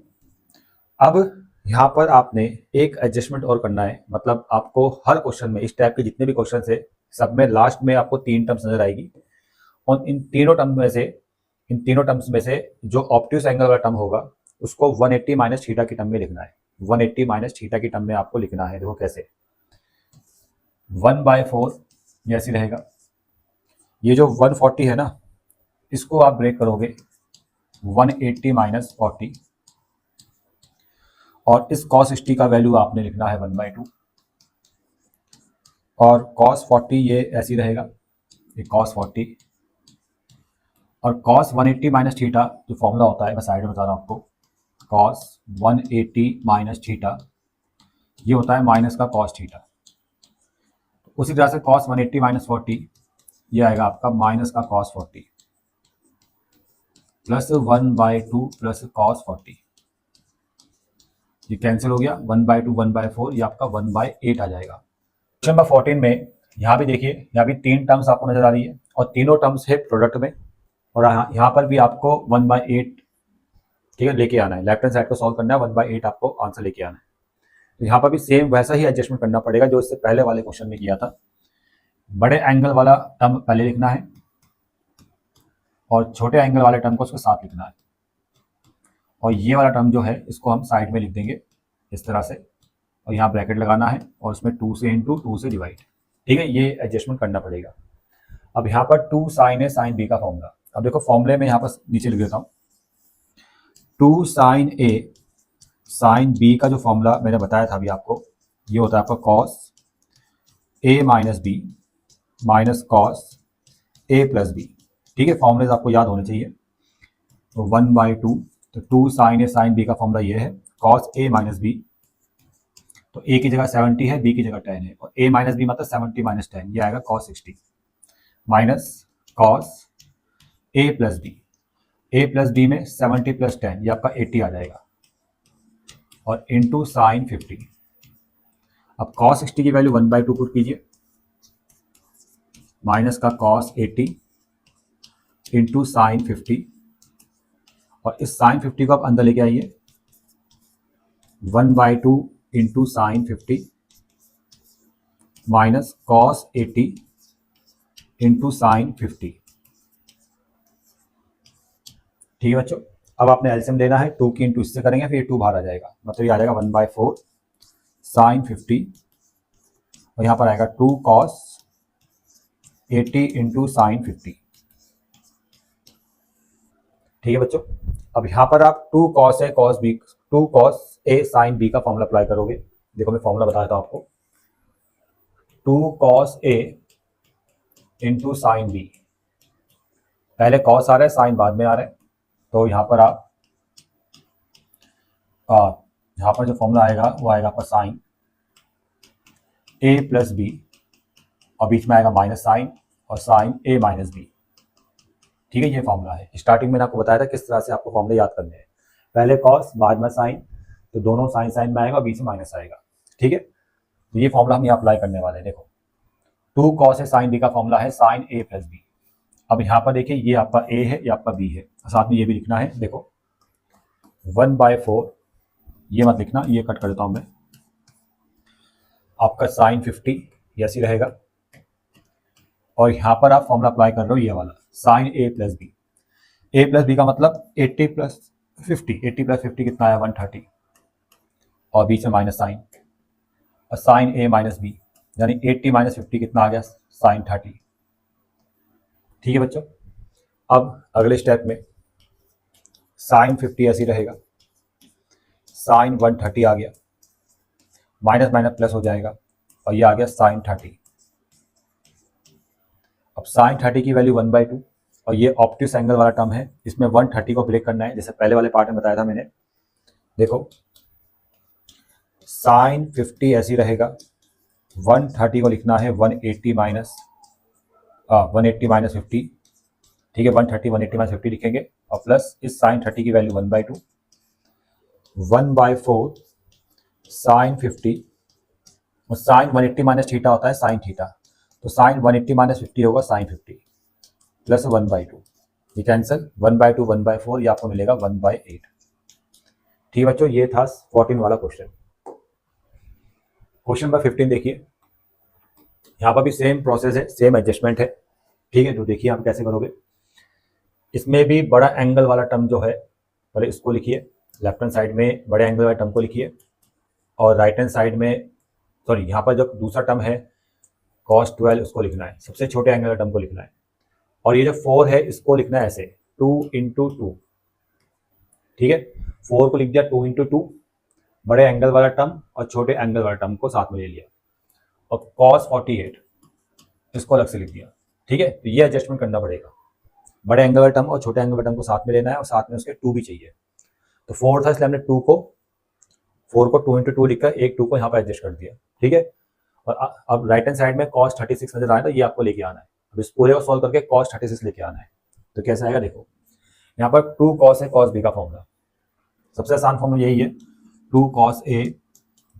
अब यहाँ पर आपने एक एडजस्टमेंट और करना है, मतलब आपको हर क्वेश्चन में इस टाइप के जितने भी क्वेश्चन है सब में लास्ट में आपको 3 टर्म्स नजर आएगी और इन तीनों टर्म्स में से जो ऑब्ट्यूज एंगल वाला टर्म होगा उसको 180 माइनस थीटा की टर्म में लिखना है। 180 माइनस थीटा की टर्म में आपको लिखना है। देखो कैसे, 1/4 ये ऐसी रहेगा। ये जो 140 है ना इसको आप ब्रेक करोगे 180 माइनस 40 और इस cos 60 का वैल्यू आपने लिखना है 1/2 और cos 40 ये ऐसी रहेगा, ये cos 40 और cos 180 माइनस थीटा जो फॉर्मूला होता है मैं साइड में बता रहा हूँ आपको, cos 180 माइनस थीटा ये होता है माइनस का cos थीटा। उसी तरह से cos 180 माइनस 40 ये आएगा आपका माइनस का cos 40 प्लस 1/2 प्लस cos 40। ये कैंसिल हो गया, 1/2 1/4 ये आपका 1/8 आ जाएगा। क्वेश्चन नंबर 14 में यहाँ भी देखिए, यहाँ भी 3 टर्म्स आपको नजर आ रही है और तीनों टर्म्स है प्रोडक्ट में और यहाँ पर भी आपको 1/8 ठीक है लेके आना है। लेफ्ट हैंड साइड को सॉल्व करना है, 1/8 आपको आंसर लेके आना है। तो यहाँ पर भी सेम वैसा ही एडजस्टमेंट करना पड़ेगा जो इससे पहले वाले क्वेश्चन में किया था। बड़े एंगल वाला टर्म पहले लिखना है और छोटे एंगल वाले टर्म को उसके साथ लिखना है और ये वाला टर्म जो है इसको हम साइड में लिख देंगे इस तरह से और यहाँ ब्रैकेट लगाना है और उसमें 2 से इंटू 2 से डिवाइड। ठीक है, ये एडजस्टमेंट करना पड़ेगा। अब यहाँ पर 2 साइन ए साइन बी का फॉर्मूला, अब देखो फॉर्मूले में यहाँ पर नीचे लिख देता हूँ 2 साइन ए साइन बी का जो फॉर्मूला मैंने बताया था अभी आपको, ये होता है आपका cos A minus B minus cos A plus B. ठीक है, फॉर्मूलेज आपको याद होने चाहिए। तो 1/2 तो 2 साइन ए साइन बी का फॉर्मूला ये है कॉस ए माइनस बी, तो ए की जगह 70 है बी की जगह 10 है और ए माइनस बी मतलब 70 माइनस 10 ये आएगा cos 60 minus cos A plus B. A plus B में 70 प्लस 10 ये आपका 80 आ जाएगा और इंटू साइन 50। अब कॉस 60 की वैल्यू 1/2 पुट कीजिए माइनस का कॉस 80 इंटू साइन 50 और इस साइन 50 को आप अंदर लेके आइए 1/2 into sine 50 minus cos 80 into sine 50। ठीक है बच्चों, अब आपने एलसीएम लेना है, 2 की इंटू इससे करेंगे फिर 2 बाहर आ जाएगा, मतलब ये आ जाएगा 1/4 साइन 50 और यहाँ पर आएगा 2 कॉस 80 इंटू साइन 50। ठीक है बच्चों, अब यहाँ पर आप 2 cos A cos B 2 cos A sine B का फॉर्मूला अप्लाई करोगे। देखो मैं फॉर्मूला बताया था आपको, 2 cos A into sine B, पहले कॉस आ रहा है साइन बाद में आ रहा है, तो यहाँ पर आप यहाँ पर जो फॉर्मूला आएगा वो आएगा आपका साइन ए प्लस बी और बीच में आएगा माइनस साइन और साइन ए माइनस बी। ठीक है, ये फॉर्मूला है। स्टार्टिंग में आपको बताया था किस तरह से आपको फॉर्मूले याद करने हैं, पहले कॉस बाद में साइन, तो दोनों साइन साइन में आएगा और बीच में माइनस आएगा। ठीक है, तो ये फॉर्मूला हम यहाँ अप्लाई करने वाले हैं। देखो 2 कॉस ए साइन बी का फॉर्मूला है साइन ए प्लस बी। अब यहाँ पर देखिए ये आपका ए है ये आपका बी है, साथ में ये भी लिखना है। देखो 1/4 ये मत लिखना, ये कट कर देता हूँ मैं, आपका साइन 50 ये ऐसी रहेगा। और यहाँ पर आप फॉर्मूला अप्लाई कर रहे हो ये वाला sign A plus B. A plus B का मतलब 80 प्लस 50, 80 प्लस 50 कितना है 130, और बीच में माइनस साइन, और साइन ए माइनस बी, यानी 80 माइनस 50 कितना आ गया साइन 30। ठीक है बच्चों। अब अगले स्टेप में साइन 50 ऐसी रहेगा, साइन 130 आ गया, माइनस माइनस प्लस हो जाएगा, और ये आ गया साइन 30। अब साइन 30 की वैल्यू 1/2, और ये ऑब्ट्यूस एंगल वाला टर्म है, इसमें 130 को ब्रेक करना है, जैसे पहले वाले पार्ट में बताया था मैंने। देखो साइन 50 ऐसी रहेगा, 130 को लिखना है 180 माइनस 50। ठीक है, 130 180 माइनस 50 लिखेंगे, और प्लस इस साइन 30 की वैल्यू 1/2, 1/4 साइन 50, और साइन 180 माइनस थीटा होता है साइन थीटा, तो साइन 180 माइनस 50 होगा साइन 50 प्लस 1/2, ये कैंसिल, 1/2 1/4, ये आपको मिलेगा 1/8। ठीक है बच्चों, ये था 14 वाला क्वेश्चन। क्वेश्चन नंबर 15 देखिए, यहाँ पर भी सेम प्रोसेस है, सेम एडजस्टमेंट है। ठीक है, तो देखिए आप कैसे करोगे। इसमें भी बड़ा एंगल वाला टर्म जो है पहले इसको लिखिए, लेफ्ट हैंड साइड में बड़े एंगल वाले टर्म को लिखिए, और राइट हैंड साइड में सॉरी यहाँ पर जो दूसरा टर्म है cos 12 उसको लिखना है, सबसे छोटे एंगल वाले टर्म को लिखना है, और ये जो 4 है इसको लिखना है ऐसे 2 × 2। ठीक है, 4 को लिख दिया 2 × 2, बड़े एंगल वाला टर्म और छोटे एंगल वाला टर्म को साथ में ले लिया, और cos 48 इसको अलग से लिख दिया। ठीक है, तो ये एडजस्टमेंट करना पड़ेगा, बड़े एंगल वाले टर्म और छोटे एंगल वाले टर्म को साथ में लेना है, और साथ में उसके 2 भी चाहिए। तो 4 था इसलिए हमने 4 को 2 × 2 लिखकर एक 2 को यहाँ पर एडजस्ट कर दिया। ठीक है, और अब राइट हैंड साइड में cos 36 नजर आया, तो ये आपको लेके आना है। अब इस पूरे को सॉल्व करके cos 36 लेके आना है, तो कैसे आएगा देखो, यहाँ पर 2 cos A cos B का फॉर्मूला, सबसे आसान फॉर्मूला यही है, 2 cos A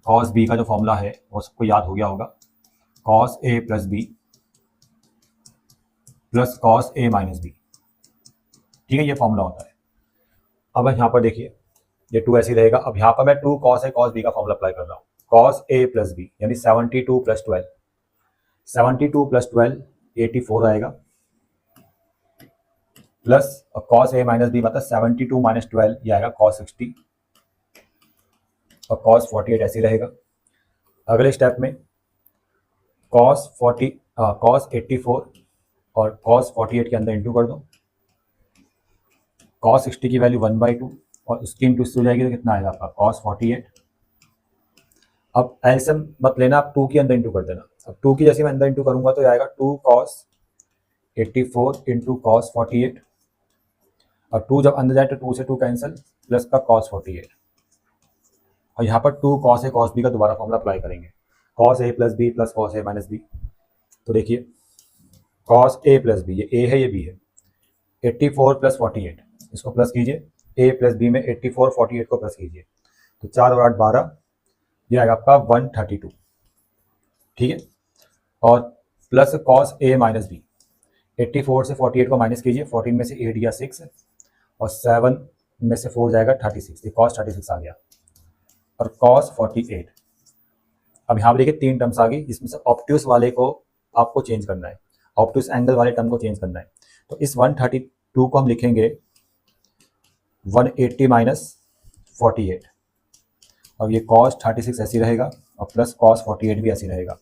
cos B का जो फॉर्मूला है वो सबको याद हो गया होगा, cos A plus B plus cos A minus B। ठीक है, ये फॉर्मूला होता है। अब यहाँ पर देखिए ये 2 ऐसी रहेगा। अब यहाँ पर मैं 2 cos A cos B का फॉर्मूला अप्लाई कर रहा हूँ, cos A प्लस B यानी 72 प्लस 12, 72 प्लस 12 84 आएगा, plus cos A minus B मतलब 72 माइनस 12 ये आएगा cos 60, और cos 48 ऐसे रहेगा। अगले स्टेप में cos 84 और cos 48 के अंदर इंटू कर दो, cos 60 की वैल्यू 1/2, और उसकी इंटू हो जाएगी तो कितना आएगा आपका cos 48। अब एलसीएम मत लेना, आप 2 के अंदर इंटू कर देना। अब 2 की जैसे मैं अंदर इंटू करूंगा तो आएगा 2 cos 84 इंटू cos 48, और 2 जब अंदर जाए तो 2 से 2 कैंसिल, प्लस का cos 48, और यहाँ पर 2 cos A cos B का दोबारा फॉर्मूला अप्लाई करेंगे, cos A plus B plus cos A minus B। तो देखिए cos A प्लस B, ये A है ये B है, 84 प्लस 48 इसको प्लस कीजिए, A प्लस B में 84 48 को प्लस कीजिए, तो 4 और 8 12, ये आएगा आपका 132। ठीक है, और plus cos A minus B, 84 से 48 को माइनस कीजिए, 14 में से 8 गया 6, और 7 में से 4 जाएगा 36, ये cos 36 आ गया, और cos 48। अब यहाँ पर देखिए 3 टर्म्स आ गई, जिसमें से ऑब्ट्यूस वाले को आपको चेंज करना है, ऑब्ट्यूस एंगल वाले टर्म को चेंज करना है। तो इस 132 को हम लिखेंगे 180 माइनस 48, और ये cos 36 ऐसी रहेगा, और प्लस cos 48 भी ऐसी रहेगा।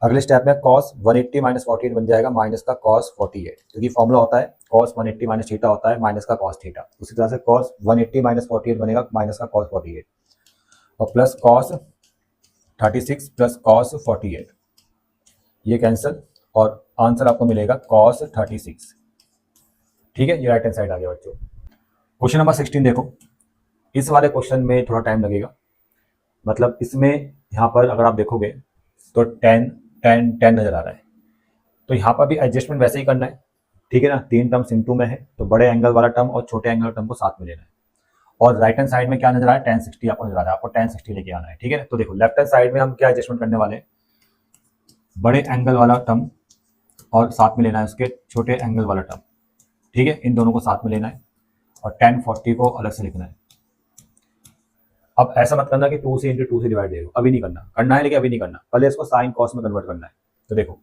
अगले स्टेप में cos 180 माइनस 48 बन जाएगा माइनस का cos 48, क्योंकि फॉर्मूला होता है cos 180 माइनस थीटा होता है माइनस का cos थीटा। उसी तरह से cos 180 माइनस 48 बनेगा माइनस का cos 48, और प्लस cos 36 प्लस cos 48, ये कैंसिल, और आंसर आपको मिलेगा cos 36। ठीक है, ये राइट हैंड साइड आ गया बच्चों। क्वेश्चन नंबर 16 देखो, इस वाले क्वेश्चन में थोड़ा टाइम लगेगा, मतलब इसमें यहाँ पर अगर आप देखोगे तो 10 10 10 नजर आ रहा है, तो यहाँ पर भी एडजस्टमेंट वैसे ही करना है। ठीक है ना, 3 टर्म्स इनटू में है, तो बड़े एंगल वाला टर्म और छोटे एंगल टर्म को साथ में लेना है, और राइट हैंड साइड में क्या नजर आ रहा है 10 60 आपको नजर आ रहा है, आपको 10 60 लेके आना है। ठीक है, तो देखो लेफ्ट हैंड साइड में हम क्या एडजस्टमेंट करने वाले हैं, बड़े एंगल वाला टर्म और साथ में लेना है उसके छोटे एंगल वाला टर्म। ठीक है, इन दोनों को साथ में लेना है, और 10 40 को अलग से लिखना है। अब ऐसा मत करना कि 2 से इंटू 2 से डिवाइड दे दो, अभी नहीं करना, करना है लेकिन अभी नहीं करना, पहले इसको साइन कॉस में कन्वर्ट करना है। तो देखो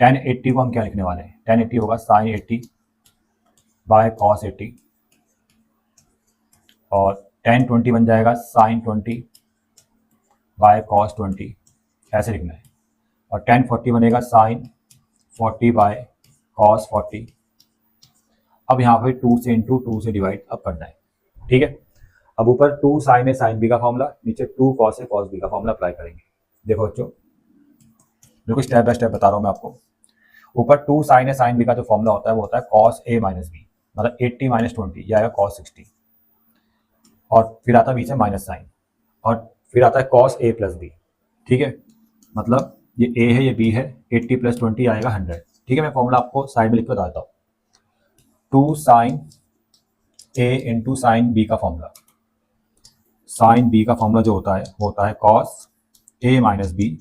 tan 80 को हम क्या लिखने वाले हैं, tan 80 होगा sin 80 बाय cos 80 और tan 20 बन जाएगा sin 20 बाय cos 20, ऐसे लिखना है। और tan 40 बनेगा sin 40 बाय cos 40। अब यहाँ पे 2 से इंटू 2 से डिवाइड अब करना है, ठीक है। अब ऊपर 2 sin है sin b का फॉर्मूला, नीचे 2 cos है cos b का फॉर्मूला अप्लाई करेंगे। देखो बच्चों, बिल्कुल स्टेप बाय स्टेप बता रहा हूँ मैं आपको। ऊपर 2 sin है sin b का जो फॉर्मूला होता है वो होता है cos a माइनस बी, मतलब 80 माइनस 20 ये आएगा cos 60, और फिर आता है बीच में माइनस साइन, और फिर आता है cos a प्लस बी, ठीक है। मतलब ये a है ये b है, 80 प्लस 20 आएगा 100, ठीक है। मैं फॉर्मूला आपको साइड में लिख के बता देता हूँ। 2 sin a into sine B का फॉर्मूला, साइन b का फॉर्मूला जो होता है वो होता है cos a minus B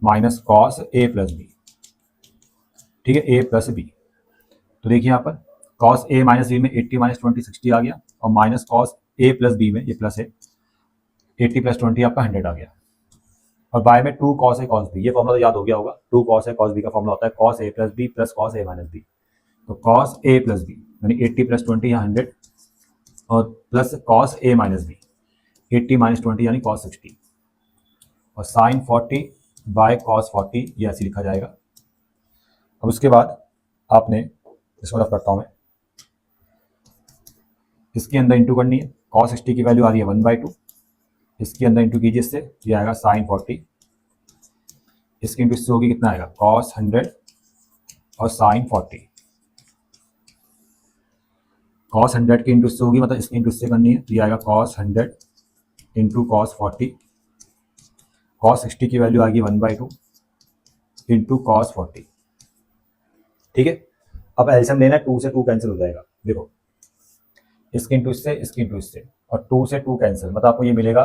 minus cos a plus B, ठीक है, a प्लस बी। तो देखिए यहाँ पर cos a माइनस बी में 80 माइनस 20 60 आ गया, और minus cos a plus B में ये प्लस है 80 प्लस 20 आपका 100 आ गया, और बाय में 2 cos a cos b, ये फॉर्मूला तो याद हो गया होगा। 2 cos a cos b का फॉर्मूला होता है cos a plus B plus cos a minus B. तो cos a प्लस बी यानी 80 प्लस 20 यहाँ 100, और plus cos a minus B 80 minus 20 यानी cos 60, और sin 40 बाय cos 40 ये ऐसे लिखा जाएगा। अब उसके बाद आपने इसको रफ करता हूँ मैं, इसके अंदर इंटू करनी है, cos 60 की वैल्यू आ रही है 1/2, इसके अंदर इंटू कीजिए, इससे ये आएगा sin 40, इसके इंटू इससे होगी कितना आएगा cos 100 और sin 40, cos 100 की इंटू इससे होगी, मतलब इसके इंटू इससे करनी है, तो ये आएगा cos 100 इंटू cos 40, cos 60 की वैल्यू आएगी 1/2 इंटू cos 40, ठीक है। अब एलसीएम लेना है, 2 से 2 कैंसिल हो जाएगा, देखो इसके इंटू इससे, इसके इंटू इससे, और 2 से 2 कैंसिल, मतलब आपको ये मिलेगा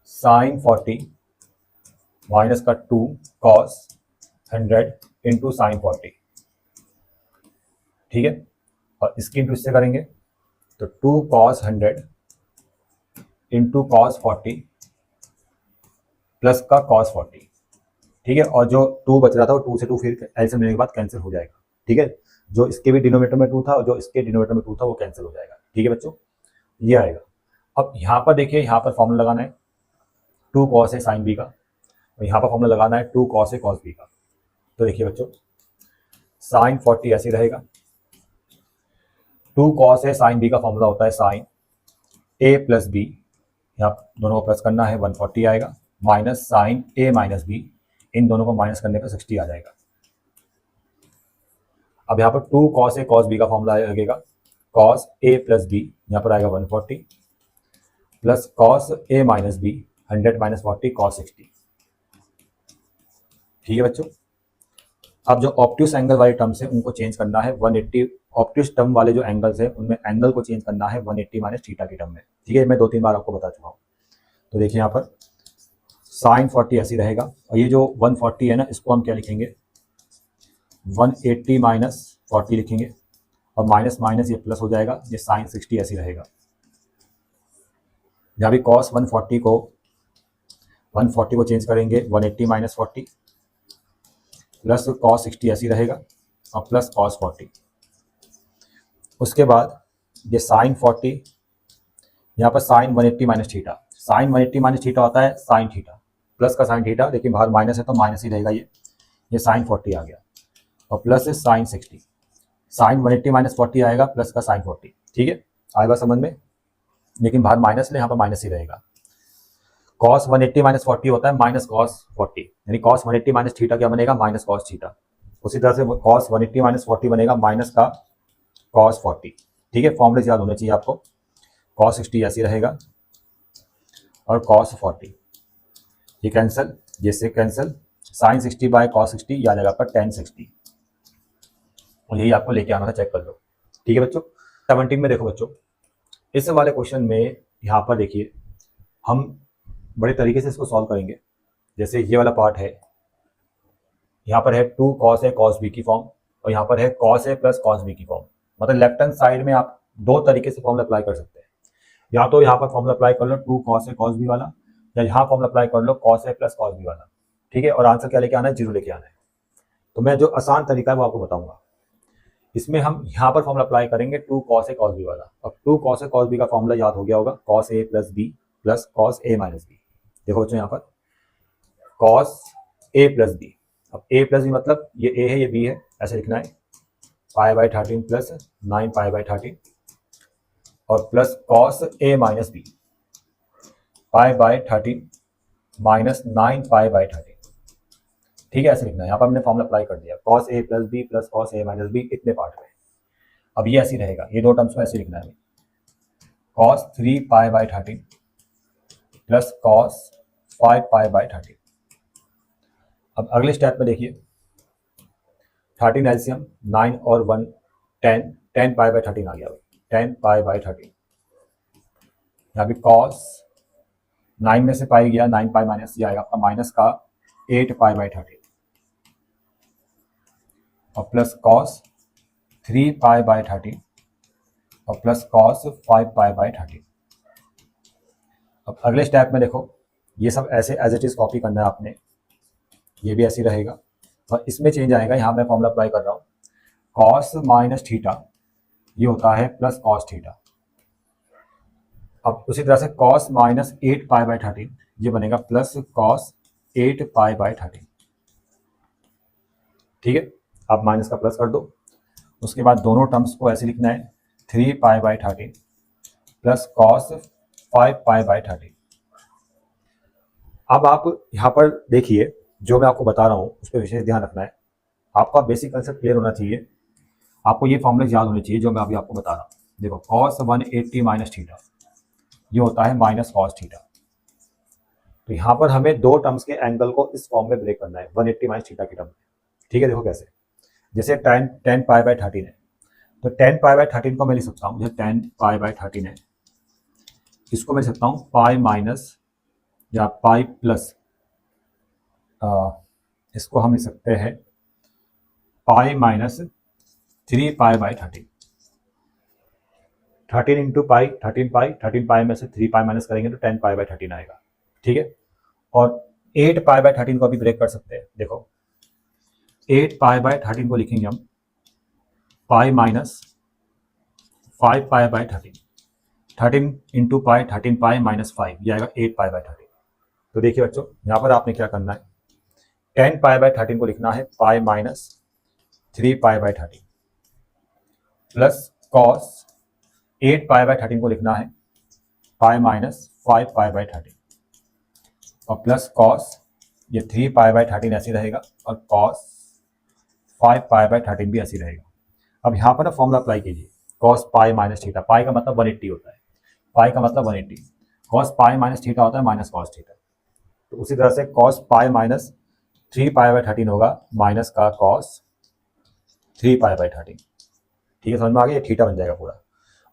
sin 40 माइनस का 2 cos 100 इंटू साइन 40, ठीक है। और इसके इंटू इससे करेंगे तो 2 cos 100 इंटू cos 40 प्लस का cos 40, ठीक है। और जो 2 बच रहा था वो 2 से 2 फिर एलसीएम लेने के बाद कैंसिल हो जाएगा, ठीक है। जो इसके भी डिनोमिनेटर में 2 था और जो इसके डिनोमिनेटर में 2 था वो कैंसिल हो जाएगा, ठीक है बच्चों, ये आएगा। अब यहाँ पर देखिए, यहाँ पर फॉर्मूला लगाना है 2 cos a sin b का, और यहाँ पर फॉर्मूला लगाना है 2 cos a cos b का। तो देखिए बच्चों, sin 40 ऐसे रहेगा, 2 cos a sin b का फॉर्मूला होता है sin a प्लस बी, यहाँ दोनों को प्लस करना है 140 आएगा, minus sin a minus B, इन दोनों को माइनस करने पर 60 आ जाएगा। अब यहाँ पर 2 cos a cos b का फॉर्मूला लगेगा cos a प्लस बी, यहाँ पर आएगा 140 plus cos a minus B 100 minus 40 cos 60, ठीक है बच्चों। अब जो ऑप्ट्यूस एंगल वाले टर्म्स है उनको चेंज करना है 180, ऑप्ट्यूस टर्म वाले जो एंगल्स है उनमें एंगल को चेंज करना है 180 माइनस थीटा की टर्म में, ठीक है। मैं 2-3 बार आपको बता चुका हूँ। तो देखिए यहाँ पर sin 40 ऐसी रहेगा, और ये जो 140 है ना, इसको हम क्या लिखेंगे 180 माइनस 40 लिखेंगे, और माइनस माइनस ये प्लस हो जाएगा, ये sin 60 ऐसी रहेगा। जहाँ भी cos 140 को चेंज करेंगे 180 माइनस 40 प्लस cos 60 ऐसी रहेगा, और प्लस cos 40। उसके बाद ये sin 40, यहाँ पर sin 180 minus theta, sin 180 minus theta होता है sin थीटा, प्लस का sin थीटा, लेकिन बाहर माइनस है तो माइनस ही रहेगा, ये sin 40 आ गया, और प्लस है sin 60, sin 180 माइनस 40 आएगा प्लस का sin 40, ठीक है, आएगा समझ में, लेकिन बाहर माइनस ले, यहाँ पर माइनस ही रहेगा। cos 180 माइनस 40 होता है माइनस cos 40, यानी cos 180 माइनस थीटा क्या बनेगा माइनस cos थीटा। उसी तरह से cos 180 माइनस 40 बनेगा माइनस का cos 40, ठीक है। फॉर्मूले याद होने चाहिए आपको, cos 60 ऐसी रहेगा और cos 40 ये कैंसिल, ये से कैंसिल, sin 60 बाय cos 60 ये आ जाएगा आपका tan 60, और यही आपको लेके आना था, चेक कर लो, ठीक है बच्चों। 17 में देखो बच्चों, इस वाले क्वेश्चन में यहाँ पर देखिए हम बड़े तरीके से इसको सॉल्व करेंगे। जैसे ये वाला पार्ट है, यहाँ पर है 2 cos a cos b की फॉर्म, और यहाँ पर है cos a plus cos b की फॉर्म, मतलब लेफ्ट हैंड साइड में आप 2 तरीके से फॉर्मूला अप्लाई कर सकते हैं। या तो यहाँ पर फॉर्मूला अप्लाई कर लो 2 cos A cos B वाला, या यहाँ फॉर्मूला अप्लाई कर लो cos A plus cos B वाला, ठीक है। और आंसर क्या लेके आना है, 0 लेके आना है। तो मैं जो आसान तरीका है वो आपको बताऊंगा। इसमें हम यहाँ पर फॉर्मूला अप्लाई करेंगे 2 cos A cos B वाला। अब 2 cos A cos B का फॉर्मूला याद हो गया होगा, cos A plus B plus cos A minus B। देखो बच्चों यहाँ पर cos A प्लस B, अब A प्लस B मतलब ये A है ये B है, ऐसे लिखना है, π/13 प्लस 9π/13 और plus cos A minus B, π/13 minus 9π/13, ठीक है, ऐसे लिखना है। यहाँ पर हमने फॉर्मूला अप्लाई कर दिया, cos A plus B plus cos A minus B इतने पार्ट में। अब ये ऐसे रहेगा, ये दो टर्म्स को ऐसे लिखना है, cos 3π/13 प्लस cos 5π/13। अब अगले स्टेप में देखिए, 13 एलसीएम 9 और 1 10, 10π/13 आ गया भाई, 10π/13। यहाँ भी cos 9 में से पाई गया, 9π माइनस ये आएगा आपका माइनस का 8π/13 और प्लस cos 3π/13 और प्लस cos 5π/13। अब अगले स्टेप में देखो, ये सब ऐसे एज इट इज कॉपी करना है आपने, ये भी ऐसे ही रहेगा और इसमें चेंज आएगा। यहाँ मैं फॉर्मूला अप्लाई कर रहा हूँ, cos माइनस थीटा ये होता है प्लस cos थीटा। अब उसी तरह से cos माइनस 8π/13 ये बनेगा प्लस cos 8π/13, ठीक है। अब माइनस का प्लस कर दो, उसके बाद दोनों टर्म्स को ऐसे लिखना है, 3π/13 प्लस cos 5π/13। अब आप यहाँ पर देखिए, जो मैं आपको बता रहा हूँ उस पर विशेष ध्यान रखना है। आपका बेसिक कंसेप्ट क्लियर होना चाहिए, आपको ये फॉर्मूले याद होने चाहिए जो मैं अभी आपको बता रहा हूँ। देखो cos 180 माइनस थीटा ये होता है माइनस cos थीटा। तो यहाँ पर हमें दो टर्म्स के एंगल को इस फॉर्म में ब्रेक करना है, 180 माइनस थीटा की टर्म में, ठीक है। देखो कैसे, जैसे 10π/13 है, तो 10π/13 को मैं लिख सकता हूँ, जैसे 10π/13 है, इसको मैं लिख सकता हूँ पाई माइनस या पाई प्लस, इसको हम लिख सकते हैं पाई माइनस 3π/13। 13 इंटू पाई 13π, 13π में से 3π माइनस करेंगे तो 10π/13 आएगा, ठीक है। और 8π/13 को भी ब्रेक कर सकते हैं। देखो 8π/13 को लिखेंगे हम pi minus 5π/13, 13 into pi 13π minus 5 ये आएगा 8π/13। तो देखिए बच्चों, यहाँ पर आपने क्या करना है, 10π/13 को लिखना है पाई माइनस 3π/13 प्लस cos 8π/13 को लिखना है पाई माइनस 5π/13 और प्लस cos ये 3π/13 ऐसे रहेगा और cos 5π/13 भी ऐसे रहेगा। अब यहाँ पर ना फॉर्मूला अप्लाई कीजिए, cos पाई माइनस थीटा, पाई का मतलब 180 होता है, पाई का मतलब 180, cos पाई माइनस थीटा होता है माइनस cos थीटा। तो उसी तरह से cos पाई माइनस 3π/13 होगा माइनस का cos 3π/13, ठीक है, समझ में आ गया, ये थीटा बन जाएगा पूरा।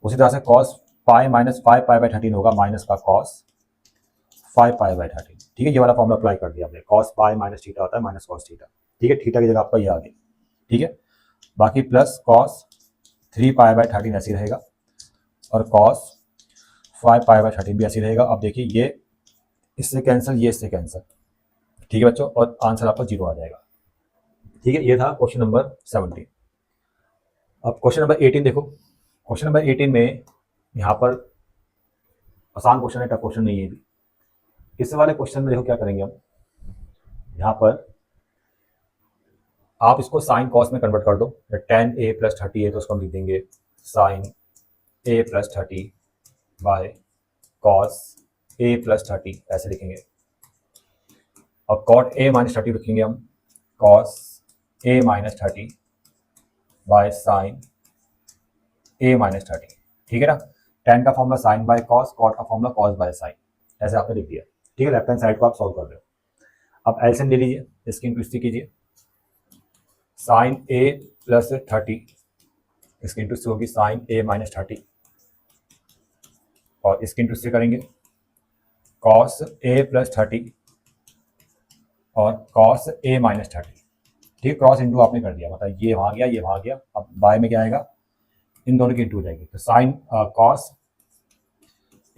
उसी तरह से cos पाई माइनस 5π/13 होगा माइनस का cos 5π/13, ठीक है। ये वाला फॉर्मूला अप्लाई कर दिया हमने, cos पाई माइनस थीटा होता है माइनस cos थीटा, ठीक है, थीटा की जगह आपका ये आ गया, ठीक है। बाकी प्लस cos 3π/13 ऐसे रहेगा और cos 5π/13 भी ऐसे रहेगा। अब देखिए ये इससे कैंसिल, ये इससे कैंसिल, ठीक है बच्चों, और आंसर आपका 0 आ जाएगा, ठीक है। ये था क्वेश्चन नंबर 17। अब क्वेश्चन नंबर 18 देखो, क्वेश्चन नंबर 18 में यहाँ पर आसान क्वेश्चन है, टफ क्वेश्चन नहीं है भी। इस वाले क्वेश्चन में देखो क्या करेंगे हम, यहाँ पर आप इसको साइन कॉस में कन्वर्ट कर दो, 10a प्लस 30 है तो उसको हम लिख देंगे sine a plus 30 by cos a plus 30, ऐसे लिखेंगे। और कॉट a माइनस 30 लिखेंगे हम cos a minus 30 by sine a minus 30, ठीक है ना। tan का formula sine by cos, cot का फॉर्मूला कॉस बाय साइन, ऐसे आपने लिख दिया, ठीक है। लेफ्ट हैंड साइड को आप सॉल्व कर रहे हो। अब एलसीएम ले लीजिए, इसकी इंटू इसकी कीजिए, साइन a प्लस 30 इसकी इंटू से होगी साइन a माइनस 30 और इसकी इंटू से करेंगे कॉस a प्लस 30 और कॉस a माइनस 30, ठीक, क्रॉस इंटू आपने कर दिया, मतलब ये वहाँ गया ये वहाँ गया। अब बाय में क्या आएगा, इन दोनों की इंटू हो जाएगी, तो sign cos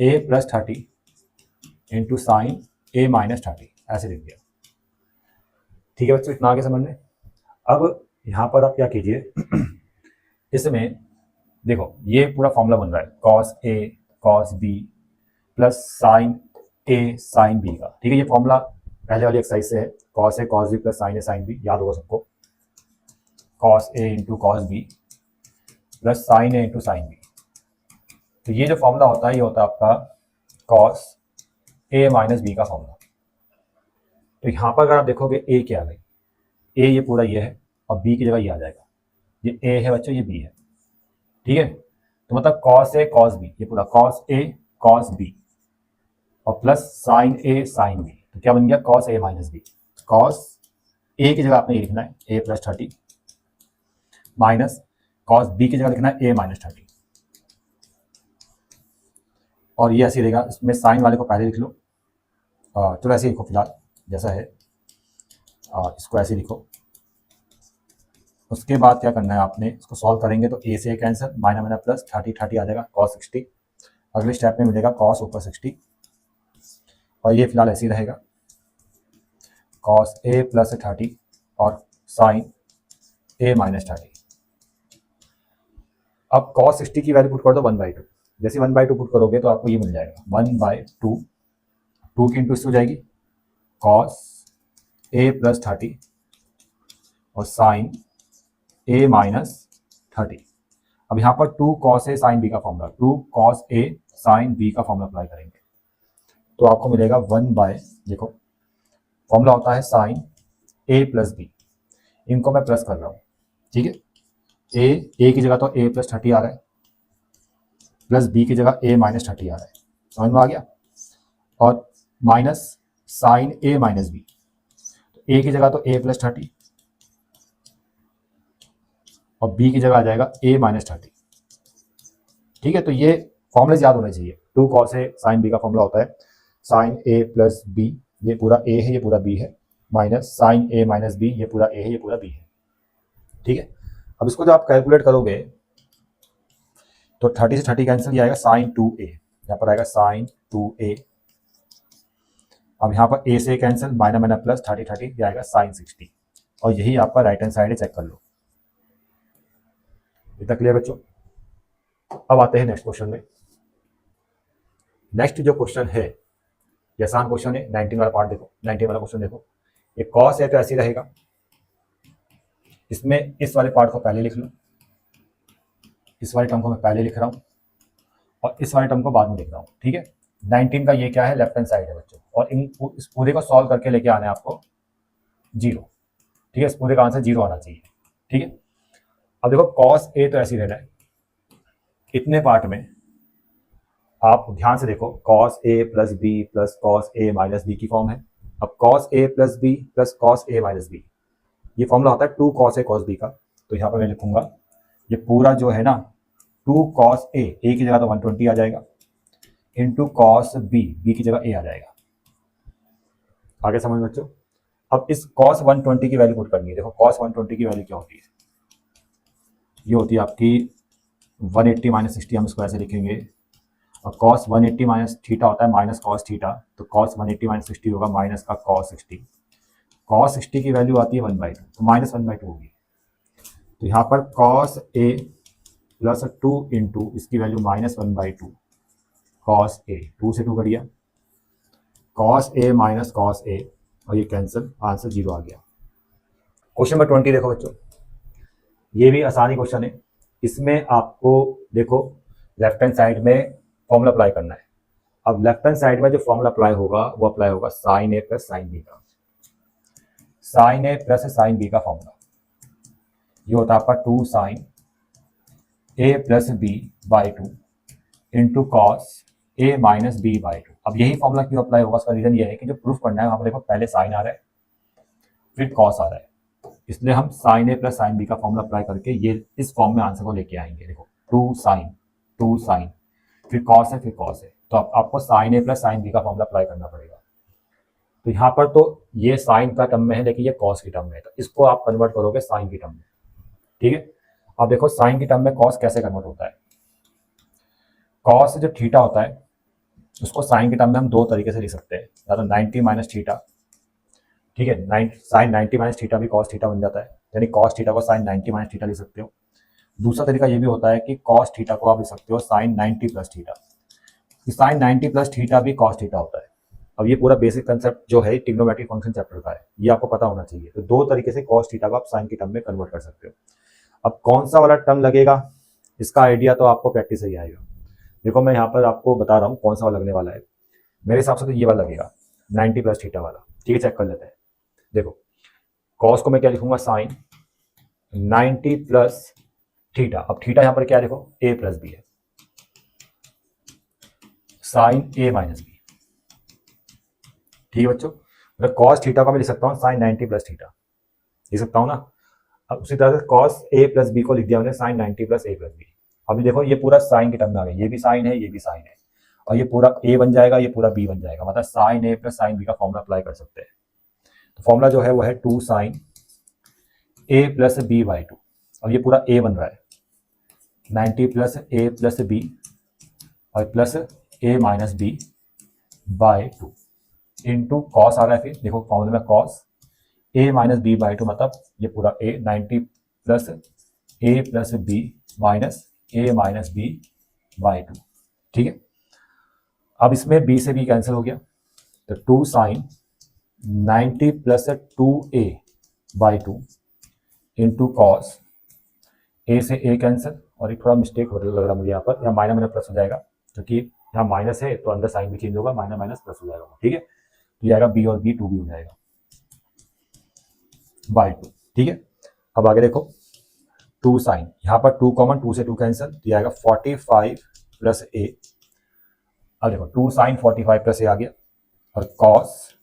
A plus 30 into sine A minus 30, ऐसे लिख दिया। ठीक है बच्चों, इतना आगे समझ में। अब यहाँ पर आप क्या कीजिए इसमें देखो ये पूरा फॉर्मूला बन रहा है cos A cos B plus sine A sine B का। ठीक है, ये फॉर्मूला पहले वाली एक्सरसाइज से है, cos A cos B plus sine A sine B, याद होगा सबको। Cos A into cos B plus sine A into sine B. तो ये जो फॉर्मूला होता है ये होता है आपका कॉस ए माइनस बी का फॉर्मूला। तो यहाँ पर अगर आप देखोगे ए क्या है, ए ये पूरा ये है और बी की जगह ये आ जाएगा। ये ए है बच्चों, ये बी है। ठीक है, तो मतलब कॉस ए कॉस बी, ये पूरा कॉस ए कॉस बी और plus sine A sine B. तो क्या बन गया cos A minus B. Cos A की जगह आपने ये लिखना है A plus 30 minus cos B की जगह लिखना है ए माइनस 30। और ये ऐसे रहेगा, इसमें साइन वाले को पहले लिख लो। चलो ऐसे लिखो फिलहाल जैसा है, इसको ऐसे लिखो। उसके बाद क्या करना है आपने, इसको सॉल्व करेंगे तो ए से कैंसिल, माइनस माइनस प्लस 30 30 आ जाएगा कॉस 60। अगले स्टेप में मिलेगा कॉस ऊपर 60 और ये फिलहाल ऐसे ही रहेगा कॉस ए प्लस 30 और साइन ए माइनस 30। अब कॉस 60 की वैल्यू पुट कर दो 1/2। जैसे 1/2 पुट करोगे तो आपको ये मिल जाएगा 1/2, 2 की इंटू हो जाएगी कॉस ए प्लस 30 और साइन ए माइनस 30। अब यहाँ पर 2 कॉस ए साइन बी का फॉर्मूला, 2 कॉस ए साइन बी का फॉर्मूला अप्लाई करेंगे तो आपको मिलेगा 1/, देखो फॉर्मूला होता है साइन ए प्लस बी, इनको मैं प्लस कर रहा हूँ। ठीक है, ए की जगह तो ए प्लस 30 आ रहा है प्लस बी की जगह ए माइनस 30 आ रहा है, समझ में आ गया। और minus sign A minus B, तो ए की जगह तो ए प्लस 30 और बी की जगह आ जाएगा ए माइनस 30। ठीक है, तो ये फॉर्मूले याद होने चाहिए। 2 कॉस ए साइन बी का फॉर्मूला होता है साइन ए प्लस बी, ये पूरा ए है ये पूरा बी है, minus sign A minus B, ये पूरा ए है ये पूरा बी है। ठीक है, अब इसको जब आप कैलकुलेट करोगे तो 30 से 30 कैंसिल, ये आएगा साइन 2a, यहाँ पर आएगा साइन 2a। अब यहाँ पर a से कैंसिल, माइनस माइनस प्लस 30 30, ये आएगा साइन 60 और यही आपका राइट हैंड साइड है, चेक कर लो। इतना क्लियर बच्चों। अब आते हैं नेक्स्ट क्वेश्चन में। नेक्स्ट जो क्वेश्चन है ये आसान क्वेश्चन है, 19 वाला पार्ट देखो, 19 वाला क्वेश्चन देखो। ये कॉस है तो ऐसे ही रहेगा, इसमें इस वाले पार्ट को पहले लिख लो, इस वाले टर्म को मैं पहले लिख रहा हूँ और इस वाले टर्म को बाद में लिख रहा हूँ। ठीक है, 19 का ये क्या है, लेफ्ट हैंड साइड है बच्चों, और इस पूरे को सॉल्व करके लेके आना है आपको 0। ठीक है, इस पूरे का आंसर 0 आना चाहिए। ठीक है, अब देखो कॉस ए तो ऐसे ही रहना है, इतने पार्ट में आप ध्यान से देखो cos A plus B plus cos A minus B की फॉर्म है। अब cos A plus B plus cos A minus B, ये फॉर्मूला होता है 2 कॉस ए कॉस बी का। तो यहाँ पर मैं लिखूंगा ये पूरा जो है ना 2 कॉस ए की जगह तो 120 आ जाएगा इंटू कॉस बी की जगह ए आ जाएगा। आगे समझ बच्चों। अब इस कॉस 120 की वैल्यू पुट करनी है। देखो कॉस 120 की वैल्यू क्या होती है, ये होती है आपकी 180 माइनस 60, हम इसको ऐसे लिखेंगे। और कॉस 180 माइनस थीटा होता है माइनस कॉस थीटा, तो कॉस 180 माइनस 60 होगा माइनस का कॉस 60। कॉस 60 की वैल्यू आती है 1/2, तो माइनस 1/2 होगी। तो यहाँ पर कॉस ए प्लस 2 इंटू इसकी वैल्यू माइनस 1/2 कॉस ए, 2 से 2 कर दिया, cos A minus cos A और ये कैंसिल, आंसर 0 आ गया। क्वेश्चन नंबर 20 देखो बच्चों, ये भी आसानी क्वेश्चन है। इसमें आपको देखो लेफ्ट हैंड साइड में फॉर्मूला अप्लाई करना है। अब लेफ्ट हैंड साइड में जो फॉर्मूला अप्लाई होगा वो अप्लाई होगा sine A plus sine B का। Sine A plus sine B का फॉर्मूला ये होता है आपका 2 sine A plus B by 2 into cos A minus B by 2। अब यही फॉर्मूला क्यों अप्लाई होगा, उसका रीजन ये है कि जो प्रूफ करना है वहां पर देखो पहले साइन आ रहा है फिर कॉस आ रहा है, इसलिए हम sign A plus sine B का फॉर्मूला अप्लाई करके ये इस फॉर्म में आंसर को लेके आएंगे। देखो 2 साइन फिर कॉस है फिर कॉस है, तो आपको sign A plus sine B का फॉर्मूला अप्लाई करना पड़ेगा। तो यहाँ पर तो ये साइन का टर्म में है लेकिन ये कॉस की टर्म में है, तो इसको आप कन्वर्ट करोगे साइन की टर्म में। ठीक है, अब देखो साइन की टर्म में कॉस कैसे कन्वर्ट होता है। कॉस जो थीटा होता है उसको साइन के टर्म में हम दो तरीके से लिख सकते हैं, या तो 90 माइनस थीटा, ठीक है, साइन 90 माइनस थीटा भी कॉस थीटा बन जाता है, यानी कॉस थीटा को साइन 90 माइनस थीटा लिख सकते हो। दूसरा तरीका ये भी होता है कि कॉस थीटा को आप लिख सकते हो sine 90 plus theta, sine 90 plus theta भी कॉस थीटा होता है। अब ये पूरा बेसिक कंसेप्ट जो है ट्रिग्नोमेट्रिक फंक्शन चैप्टर का है, ये आपको पता होना चाहिए। तो दो तरीके से कॉस थीटा को आप साइन के टर्म में कन्वर्ट कर सकते हो। अब कौन सा वाला टर्म लगेगा, इसका आइडिया तो आपको प्रैक्टिस से ही आएगा। देखो मैं यहाँ पर आपको बता रहा हूँ कौन सा वाला लगने वाला है। मेरे हिसाब से तो ये वाला लगेगा 90 प्लस थीटा वाला, ठीक है, चेक कर लेते हैं। देखो कॉस को मैं क्या लिखूंगा, साइन 90 प्लस थीटा। अब थीटा यहाँ पर क्या, देखो ए प्लस बी है, साइन ए माइनस बी, ठीक है बच्चों। मतलब कॉस थीटा को मैं लिख सकता हूँ साइन 90 प्लस थीटा, लिख सकता हूँ ना। अब उसी तरह से कॉस ए प्लस बी को लिख दिया मैंने sign 90 plus A plus B. अभी देखो ये पूरा साइन के टर्म में आ गया, ये भी साइन है, ये भी साइन है, और ये पूरा ए बन जाएगा, ये पूरा बी बन जाएगा, मतलब sign A plus sine B का फॉर्मूला अप्लाई कर सकते हैं। तो फॉर्मूला जो है वो है 2 sine A plus B by 2। अब ये पूरा ए बन रहा है 90 प्लस ए प्लस बी और plus A minus B by 2 into cos आ रहा है। फिर देखो फॉर्मूले में cos A minus B by 2, मतलब ये पूरा A 90 plus A plus B minus A minus B by 2, ठीक है। अब इसमें बी से बी कैंसिल हो गया, तो 2 sine 90 plus 2a by 2 into cos A से ए कैंसिल, और एक थोड़ा मिस्टेक हो लग रहा मुझे यहाँ पर, यहाँ माइनस माइनस प्लस हो जाएगा क्योंकि यहाँ माइनस है तो अंदर साइन भी चेंज होगा, माइनस माइनस प्लस हो जाएगा, ठीक है। तो ये आएगा बी और बी 2 भी हो जाएगा बाई 2, ठीक है। अब आगे देखो 2 साइन, यहाँ पर 2 कॉमन, 2 से 2 कैंसिल, तो ये आएगा 45 प्लस ए। अब देखो 2 साइन 45 प्लस ए आ गया, और कॉस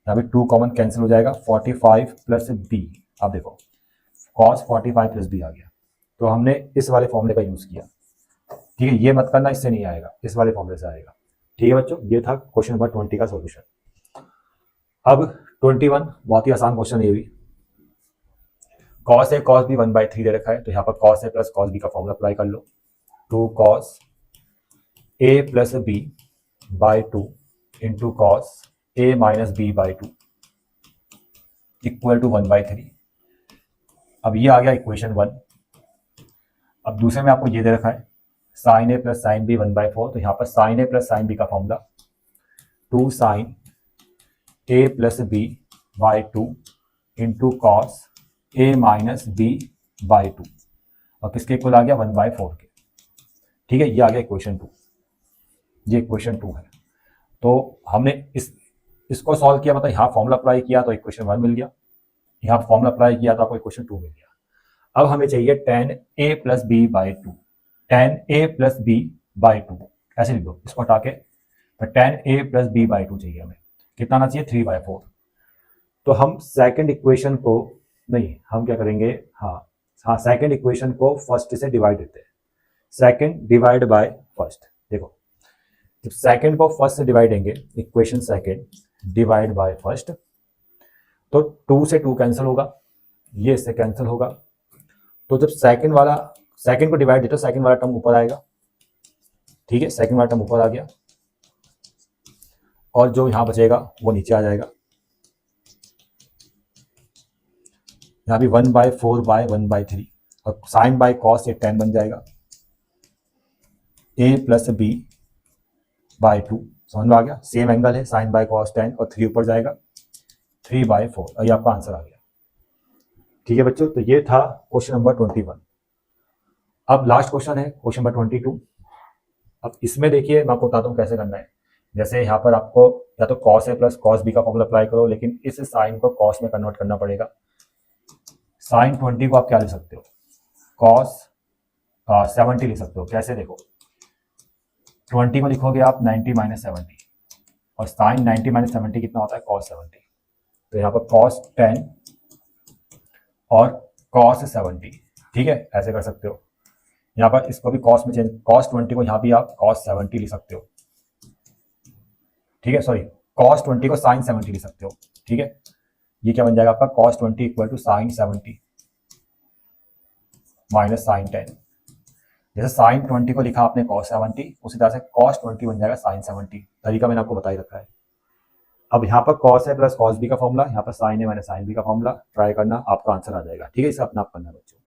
यहाँ पे 2 कॉमन कैंसिल हो जाएगा, 45 प्लस बी। अब देखो कॉस 45 प्लस बी आ गया, तो हमने इस वाले फॉर्मूले का यूज किया, ठीक है। ये मत करना, इससे नहीं आएगा, इस वाले फॉर्मूले से आएगा, ठीक है बच्चों। ये था क्वेश्चन नंबर 20 का सॉल्यूशन। अब 21 बहुत ही आसान क्वेश्चन ये भी, कॉस ए कॉस बी 1/3 दे रखा है, तो यहाँ पर cos A plus cos B का फॉर्मूला अप्लाई कर लो। 2 cos A plus B by 2 into cos A minus B by 2 equal to 1/3। अब ये आ गया इक्वेशन 1। अब दूसरे में आपको ये दे रखा है sine A plus sine B 1/4, तो यहाँ पर sine A plus sine B का formula 2 sine A plus B by 2 into cos A minus B by 2, और किसके इक्वल आ गया 1/4 के, ठीक है। ये आ गया इक्वेशन 2, ये इक्वेशन 2 है। तो हमने इसको सॉल्व किया, मतलब यहाँ फॉर्मूला अप्लाई किया तो इक्वेशन 1 मिल गया, यहाँ फॉर्मूला अप्लाई किया तो आपको इक्वेशन 2 मिल गया। अब हमें चाहिए tan a plus B by 2, tan a plus B by 2 ऐसे लिख दो इसको हटा के, तो tan a plus B by 2 चाहिए हमें, कितना आना चाहिए 3/4। तो हम सेकंड इक्वेशन को नहीं, हम क्या करेंगे, हाँ सेकंड इक्वेशन को फर्स्ट से डिवाइड देते हैं, सेकंड डिवाइड बाय फर्स्ट। देखो जब सेकंड को फर्स्ट से डिवाइड देंगे, equation second divide by first, तो 2 से 2 कैंसिल होगा, ये इससे कैंसिल होगा, तो जब सेकंड को डिवाइड देते तो सेकंड वाला टर्म ऊपर आएगा, ठीक है, सेकंड वाला टर्म ऊपर आ गया, और जो यहां बचेगा वो नीचे आ जाएगा। यहाँ भी 1/4 बाय 1/3, और साइन बाय कॉस ये tan बन जाएगा, a प्लस बी बाई 2, समझ में आ गया, सेम एंगल है, साइन बाय कॉस tan, और 3 ऊपर जाएगा 3/4, और ये आपका आंसर आ गया, ठीक है बच्चों। तो ये था क्वेश्चन नंबर 21। अब लास्ट क्वेश्चन है क्वेश्चन नंबर 22। अब इसमें देखिए मैं आपको बताता हूँ कैसे करना है। जैसे यहाँ पर आपको या तो cos A plus cos B का फॉर्मूला अप्लाई करो, लेकिन इस साइन को कॉस में कन्वर्ट करना पड़ेगा। साइन 20 को आप क्या लिख सकते हो, कॉस 70 लिख सकते हो। कैसे, देखो 20 को लिखोगे आप 90 माइनस 70, और साइन 90 माइनस 70 कितना होता है कॉस 70, तो यहाँ पर कॉस 10 और कॉस 70, ठीक है, ऐसे कर सकते हो। यहाँ पर इसको भी कॉस में चेंज, कॉस 20 को यहाँ भी आप कॉस 70 लिख सकते हो, ठीक है, सॉरी कॉस 20 को साइन 70 लिख सकते हो, ठीक है। ये क्या बन जाएगा आपका cos 20 equal to sine 70 minus sine 10, जैसे साइन 20 को लिखा आपने cos 70, उसी तरह से cos 20 बन जाएगा साइन 70। तरीका मैंने आपको बता ही रखा है। अब यहाँ पर cos है प्लस cos b का फॉर्मूला, यहाँ पर साइन है मैंने साइन b का फॉर्मूला, ट्राई करना, आपका आंसर आ जाएगा। ठीक है, इसे अपना आप करना बच्चों।